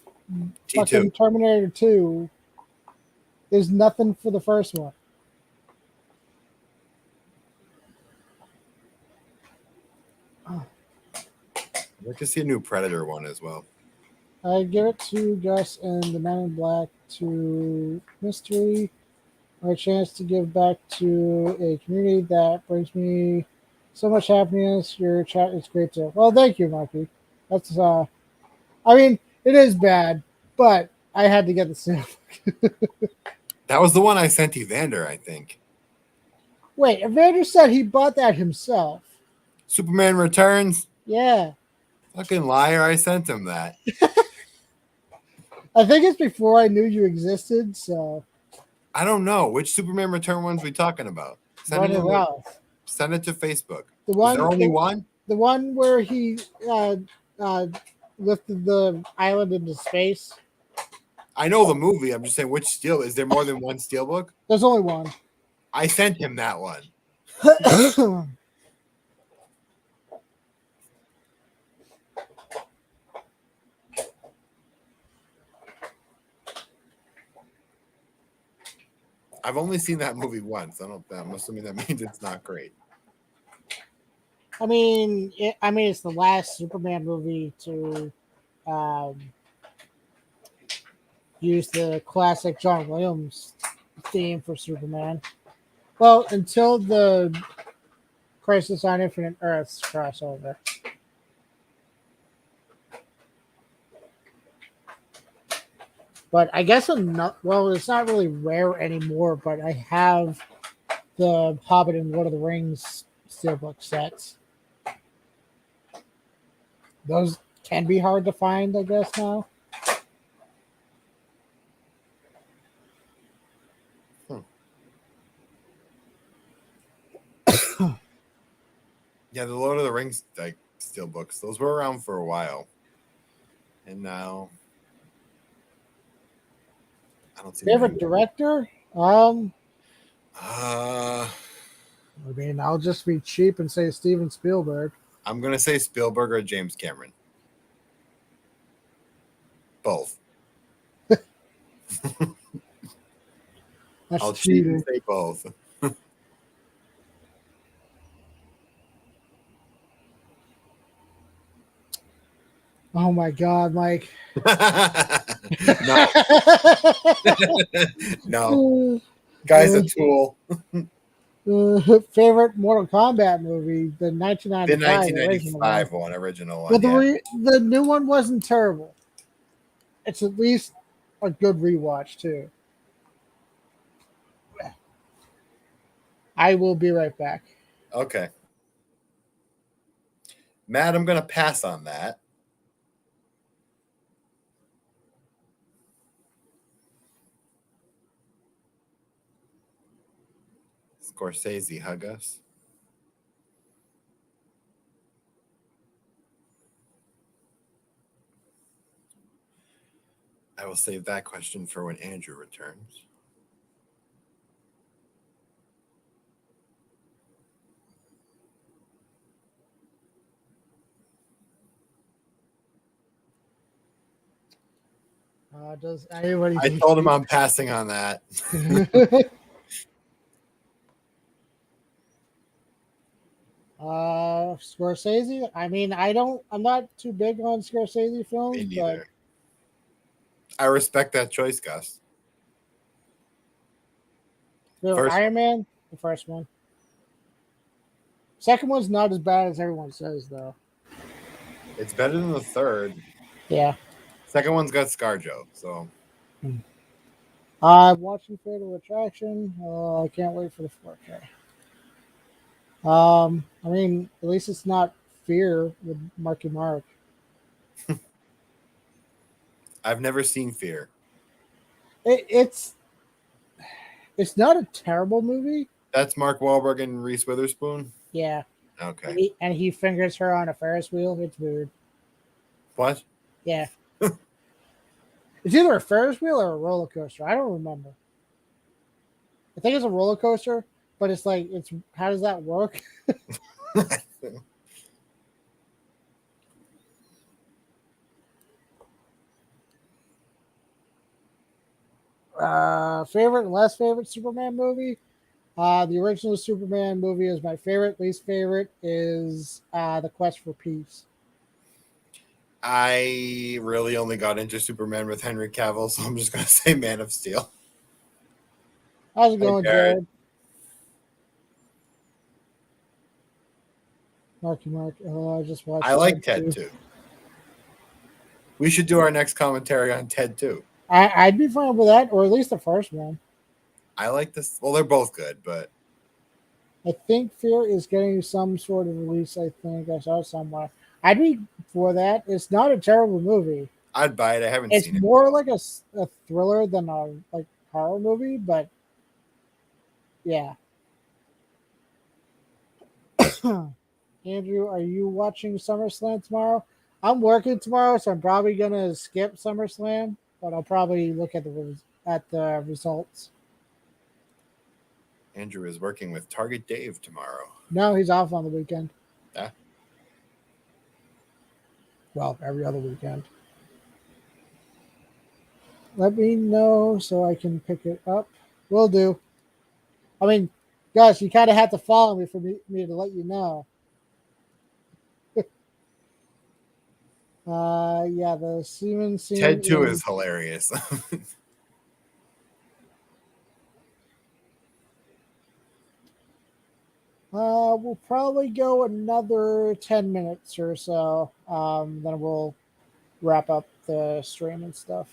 fucking T2. Terminator 2. There's nothing for the first one. I'd like to see a new Predator one as well. I give it to Gus and the Man in Black to Mystery. My chance to give back to a community that brings me so much happiness. Your chat is great too. Well, thank you, Monkey. That's I mean, it is bad, but I had to get the sample. That was the one I sent Evander, I think. Wait, Evander said he bought that himself. Superman Returns? Yeah. Fucking liar, I sent him that. I think it's before I knew you existed, so. I don't know. Which Superman Return ones we talking about? Send it to Facebook. The one, is there only one? The one where he lifted the island into space. I know the movie. I'm just saying, which steel? Is there more than one Steelbook? There's only one. I sent him that one. I've only seen that movie once. I'm assuming that means it's not great. I mean, it's the last Superman movie to um, use the classic John Williams theme for Superman. Well, until the Crisis on Infinite Earths crossover. But I guess it's not really rare anymore, but I have the Hobbit and Lord of the Rings Steelbook sets. Those can be hard to find, I guess, now. Yeah, the Lord of the Rings like Steelbooks, those were around for a while. And now I don't see Favorite director? I mean, I'll just be cheap and say Steven Spielberg. I'm gonna say Spielberg or James Cameron. Both. I'll cheat and say both. Oh my God, Mike. No. No. Guy's a tool. Favorite Mortal Kombat movie, the 1995, the 1995 original one. But the new one wasn't terrible. It's at least a good rewatch too. I will be right back. Okay. Matt, I'm going to pass on that. Scorsese, hug us. I will save that question for when Andrew returns. Does anybody? I told him I'm passing on that. Scorsese. I mean, I'm not too big on Scorsese films. Me neither. But I respect that choice, Gus. Iron Man, the first one. Second one's not as bad as everyone says, though. It's better than the third. Yeah. Second one's got ScarJo, so. I'm watching Fatal Attraction. I can't wait for the 4K. I mean, at least it's not Fear with Marky Mark. I've never seen Fear. It's not a terrible movie. That's Mark Wahlberg and Reese Witherspoon? Yeah. Okay. And he fingers her on a Ferris wheel. It's weird. What? Yeah. It's either a Ferris wheel or a roller coaster. I don't remember. I think it's a roller coaster, but it's like, how does that work? Favorite and less favorite Superman movie? The original Superman movie is my favorite. Least favorite is The Quest for Peace. I really only got into Superman with Henry Cavill, so I'm just going to say Man of Steel. How's it going, Jared? Marky Mark. Oh, I just watched. I like Ted too. We should do our next commentary on Ted too. I'd be fine with that, or at least the first one. I like this. Well, they're both good, but I think Fear is getting some sort of release. I think I saw it somewhere. I'd be for that. It's not a terrible movie. I'd buy it. I haven't seen it. It's more like a thriller than a horror movie, but yeah. Andrew, are you watching SummerSlam tomorrow? I'm working tomorrow, so I'm probably gonna skip SummerSlam, but I'll probably look at the results. Andrew is working with Target Dave tomorrow. No, he's off on the weekend. Yeah. Well, every other weekend. Let me know so I can pick it up. Will do. I mean, Gus, you kind of have to follow me for me to let you know. Yeah, the semen scene. Ted 2 is hilarious. We'll probably go another 10 minutes or so. Then we'll wrap up the stream and stuff.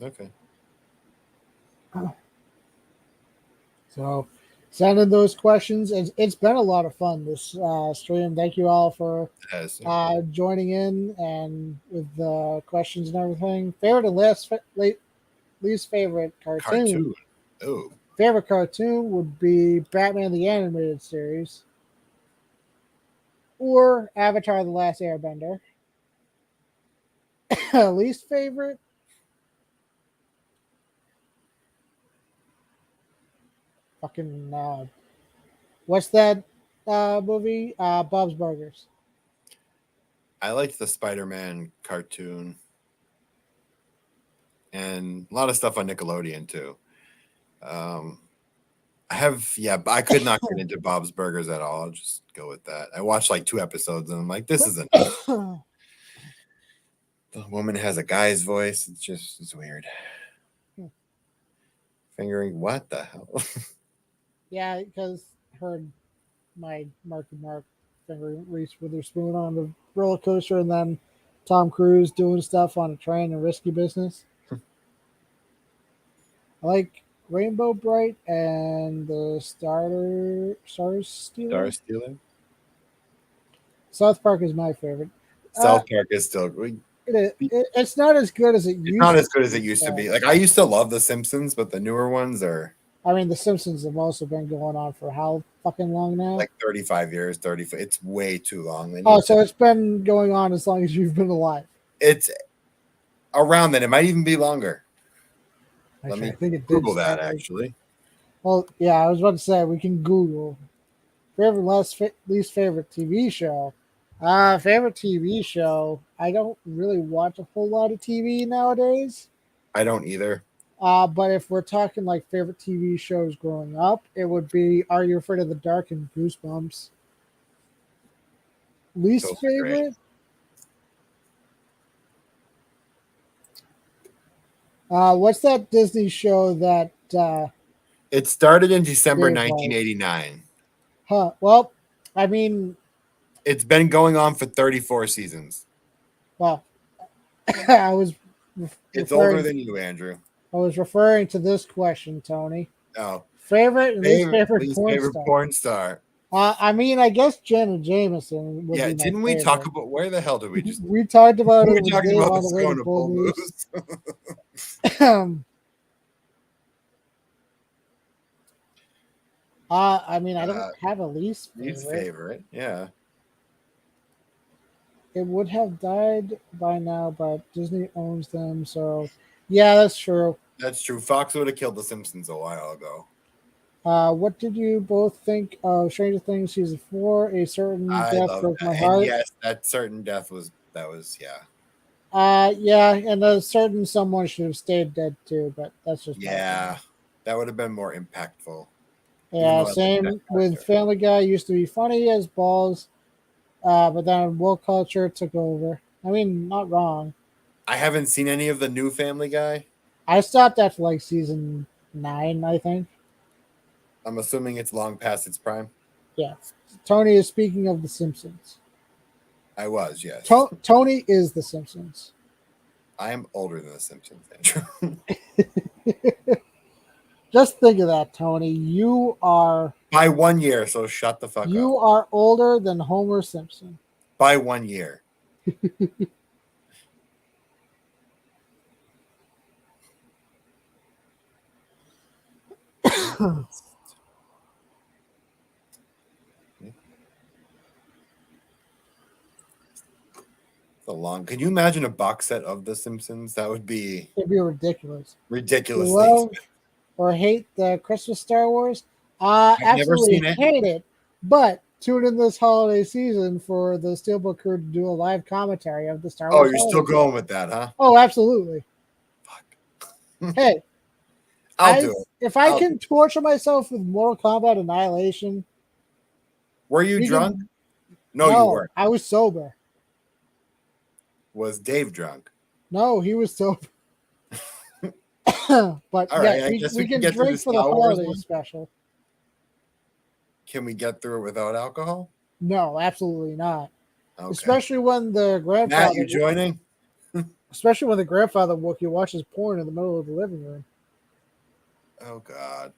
Okay. So send in those questions. It's been a lot of fun this stream. Thank you all for joining in and with the questions and everything. Favorite and least favorite cartoon. Oh. Favorite cartoon would be Batman the Animated Series or Avatar the Last Airbender. Least favorite? Fucking what's that movie? Bob's Burgers. I liked the Spider-Man cartoon. And a lot of stuff on Nickelodeon too. I could not get into Bob's Burgers at all. I'll just go with that. I watched like 2 episodes and I'm like, this isn't. The woman has a guy's voice. It's weird. Fingering what the hell? Yeah, because heard my Mark fingering Reese Witherspoon on the roller coaster, and then Tom Cruise doing stuff on a train in Risky Business. I like Rainbow Bright and the Star Stealer. South Park is my favorite. South Park is still. It's not as good as it used. It's not as good as it used to be. Like I used to love The Simpsons, but the newer ones are. I mean, The Simpsons have also been going on for how fucking long now? Like 35 years, 30. It's way too long. So it's been going on as long as you've been alive. It's around then. It might even be longer. Actually, I think it did Google that, actually. Well, yeah, I was about to say, we can Google. Least favorite TV show. Favorite TV show. I don't really watch a whole lot of TV nowadays. I don't either. But if we're talking like favorite TV shows growing up, it would be Are You Afraid of the Dark and Goosebumps. Least favorite? What's that Disney show that... it started in December 1989. Huh. Well, I mean... It's been going on for 34 seasons. Well, I was... It's older than you, Andrew. I was referring to this question, Tony. Oh. Favorite and least favorite porn star. I mean, I guess Jenna Jameson. Yeah, didn't we talk about where the hell did we just? We talked about it. We talked about this going to Bull Moose. I mean, I don't have a least favorite. Yeah. It would have died by now, but Disney owns them, so yeah, that's true. That's true. Fox would have killed The Simpsons a while ago. What did you both think of Stranger Things season 4? A certain death broke my heart. And yes, that certain death was yeah. Yeah, and a certain someone should have stayed dead too, but that's just that would have been more impactful. Yeah, same with Family Guy. Used to be funny as balls, but then woke culture took over. I mean, not wrong. I haven't seen any of the new Family Guy. I stopped after like season 9, I think. I'm assuming it's long past its prime. Yeah. Tony is speaking of The Simpsons. I was, yes. Tony is The Simpsons. I am older than The Simpsons, Andrew. Just think of that, Tony. You are... By 1 year, so shut the fuck up. You are older than Homer Simpson. By 1 year. Can you imagine a box set of The Simpsons? That would be... It'd be ridiculous. Ridiculous. Love or hate the Christmas Star Wars? Absolutely hate it. But tune in this holiday season for the Steelbook crew to do a live commentary of the Star Wars. Oh, you're still going with that, huh? Oh, absolutely. Fuck. Hey. I'll do it. if I can torture myself with Mortal Kombat Annihilation, Were you we drunk? can- No, you weren't. I was sober. Was Dave drunk? No, he was sober. But All yeah, right, I guess we we can can get through drink the for the Star Wars holiday one. special. Can we get through it without alcohol? No, absolutely not. Okay. Especially when the grandfather. Matt, you joining? Especially when the grandfather Wookiee watches porn in the middle of the living room. Oh God.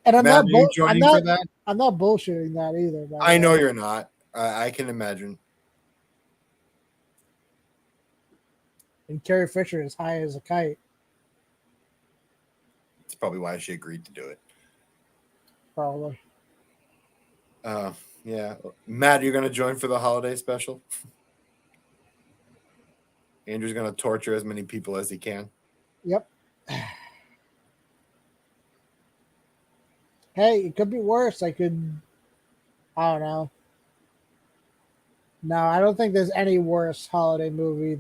And I'm Matt, not. are you joining for that? I'm not bullshitting that either. I know you're not. I can imagine. And Carrie Fisher is high as a kite. That's probably why she agreed to do it. Probably. Yeah. Matt, you're gonna join for the holiday special? Andrew's gonna torture as many people as he can. Yep. Hey, it could be worse. I don't know. No, I don't think there's any worse holiday movie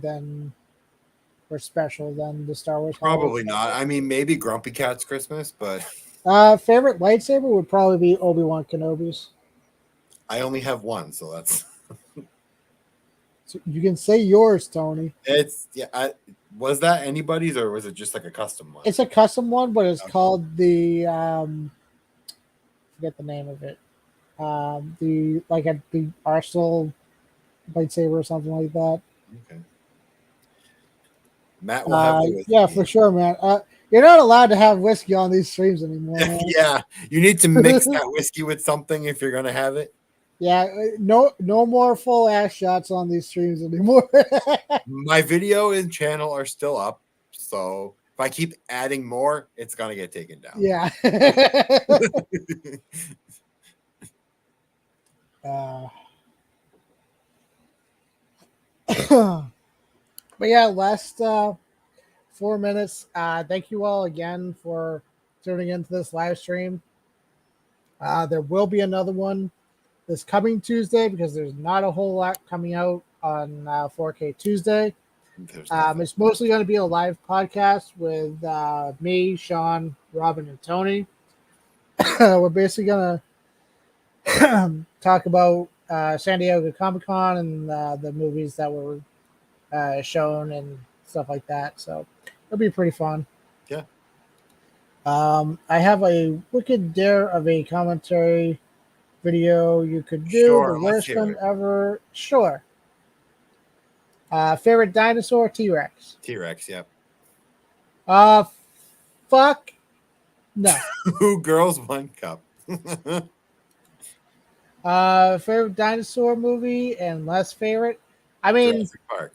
or special than the Star Wars. Probably not. I mean, maybe Grumpy Cat's Christmas, but favorite lightsaber would probably be Obi-Wan Kenobi's. I only have one, so that's. So you can say yours, Tony. It's was that anybody's or was it just like a custom one? It's a custom one, but it's called the forget the name of it. The Arsenal lightsaber or something like that. Okay. Matt will have the whiskey. Yeah, for sure, man. You're not allowed to have whiskey on these streams anymore. Man. Yeah, you need to mix that whiskey with something if you're gonna have it. Yeah, no more full ass shots on these streams anymore. My video and channel are still up, so if I keep adding more, it's gonna get taken down. Yeah. But yeah, last 4 minutes. Thank you all again for tuning into this live stream. There will be another one this coming Tuesday because there's not a whole lot coming out on 4K Tuesday. It's mostly going to be a live podcast with me, Sean, Robin, and Tony. We're basically going to talk about San Diego Comic-Con and the movies that were shown and stuff like that. So it'll be pretty fun. Yeah. I have a wicked dare of a commentary video you could do. Sure, the worst one ever. Sure. Favorite dinosaur? T-Rex. T-Rex, yep. Fuck. No. 2 girls, 1 cup. Favorite dinosaur movie and less favorite? I mean, Jurassic Park.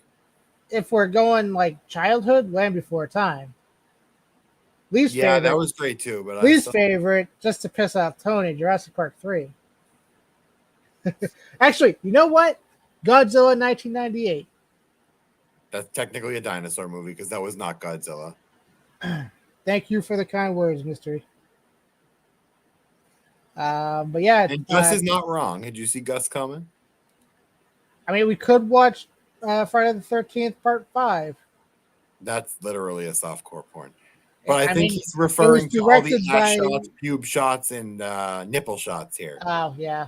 If we're going like childhood, Land Before Time. Least favorite. That was great too. But least favorite, just to piss off Tony, Jurassic Park 3. Actually, you know what? Godzilla 1998. That's technically a dinosaur movie because that was not Godzilla. Thank you for the kind words, Mystery. But yeah, and Gus is not wrong. Did you see Gus coming? I mean, we could watch Friday the 13th Part 5. That's literally a softcore porn. But I think he's referring to all the ass shots, pube shots, and nipple shots here. Oh, yeah.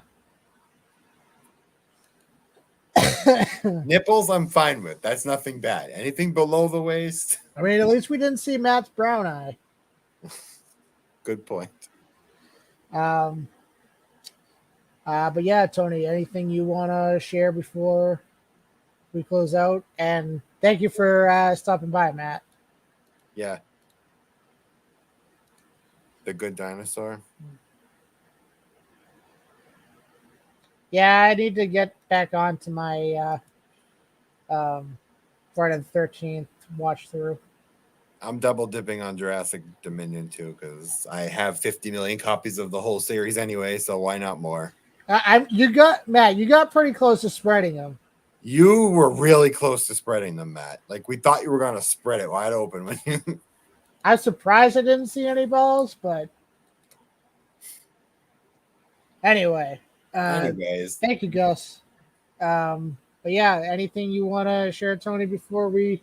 Nipples, I'm fine with. That's nothing bad. Anything below the waist? I mean, at least we didn't see Matt's brown eye. Good point. But yeah, Tony, anything you want to share before we close out? And thank you for stopping by, Matt. Yeah. The Good Dinosaur. Yeah, I need to get back onto my Friday the 13th watch through. I'm double dipping on Jurassic Dominion too because I have 50 million copies of the whole series anyway, so why not more? You got pretty close to spreading them. You were really close to spreading them, Matt. Like we thought you were gonna spread it wide open when you. I'm surprised I didn't see any balls, but anyway. Anyways, thank you, Gus. But yeah, anything you want to share, Tony, before we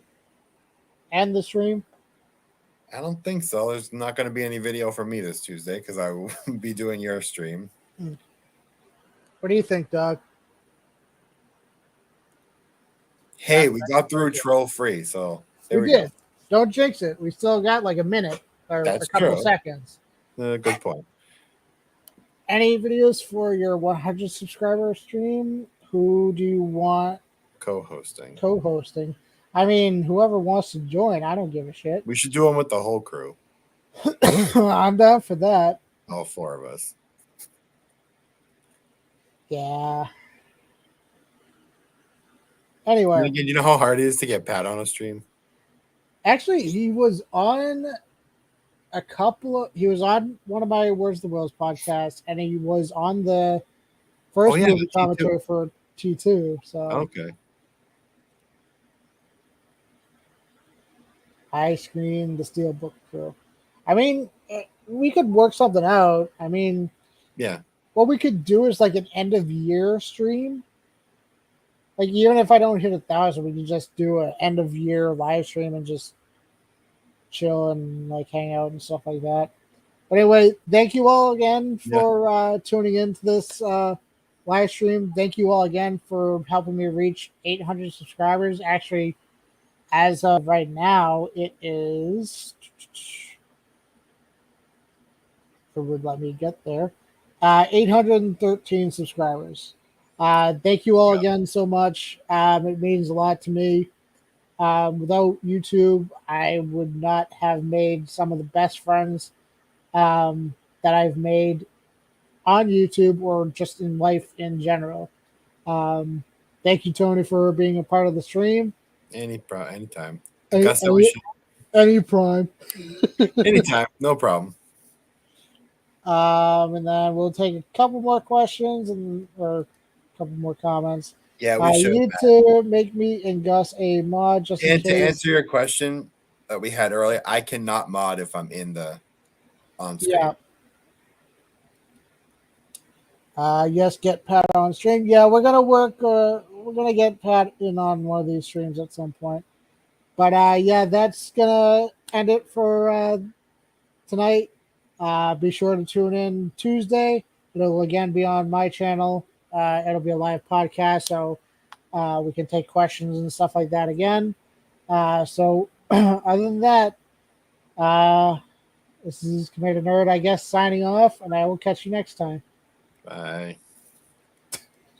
end the stream? I don't think so. There's not going to be any video from me this Tuesday because I will be doing your stream. What do you think, Doug? Hey, we got through troll free, so there we did. go. Don't jinx it. We still got like a minute or That's a couple true. seconds. Good point. Any videos for your 100 subscriber stream? Who do you want co-hosting? I mean, whoever wants to join, I don't give a shit. We should do them with the whole crew. I'm down for that. All four of us. Yeah. Anyway, You know how hard it is to get Pat on a stream? Actually, he was on he was on one of my Where's the Wills podcasts, and he was on the first movie commentary for T2. So okay. I screened the Steelbook crew. I mean, we could work something out. I mean, yeah. What we could do is like an end of year stream. Like even if I don't hit 1,000, we can just do an end of year live stream and just chill and like hang out and stuff like that. But anyway, thank you all again for tuning into this live stream. Thank you all again for helping me reach 800 subscribers. Actually, as of right now, it is. If it would let me get there, 813 subscribers. Thank you all again so much. It means a lot to me. Without YouTube, I would not have made some of the best friends that I've made on YouTube or just in life in general. Thank you, Tony, for being a part of the stream. Anytime. Any prime. Anytime, no problem. And then we'll take a couple more questions or a couple more comments. Yeah, we should. You need to make me and Gus a mod just in case. To answer your question that we had earlier, I cannot mod if I'm on screen. Yeah. Yes, get Pat on stream. Yeah, we're gonna work. We're gonna get Pat in on one of these streams at some point. But yeah, that's gonna end it for tonight. Be sure to tune in Tuesday. It'll again be on my channel. It'll be a live podcast, so we can take questions and stuff like that again. So other than that, this is Commander Nerd, I guess, signing off, and I will catch you next time. Bye.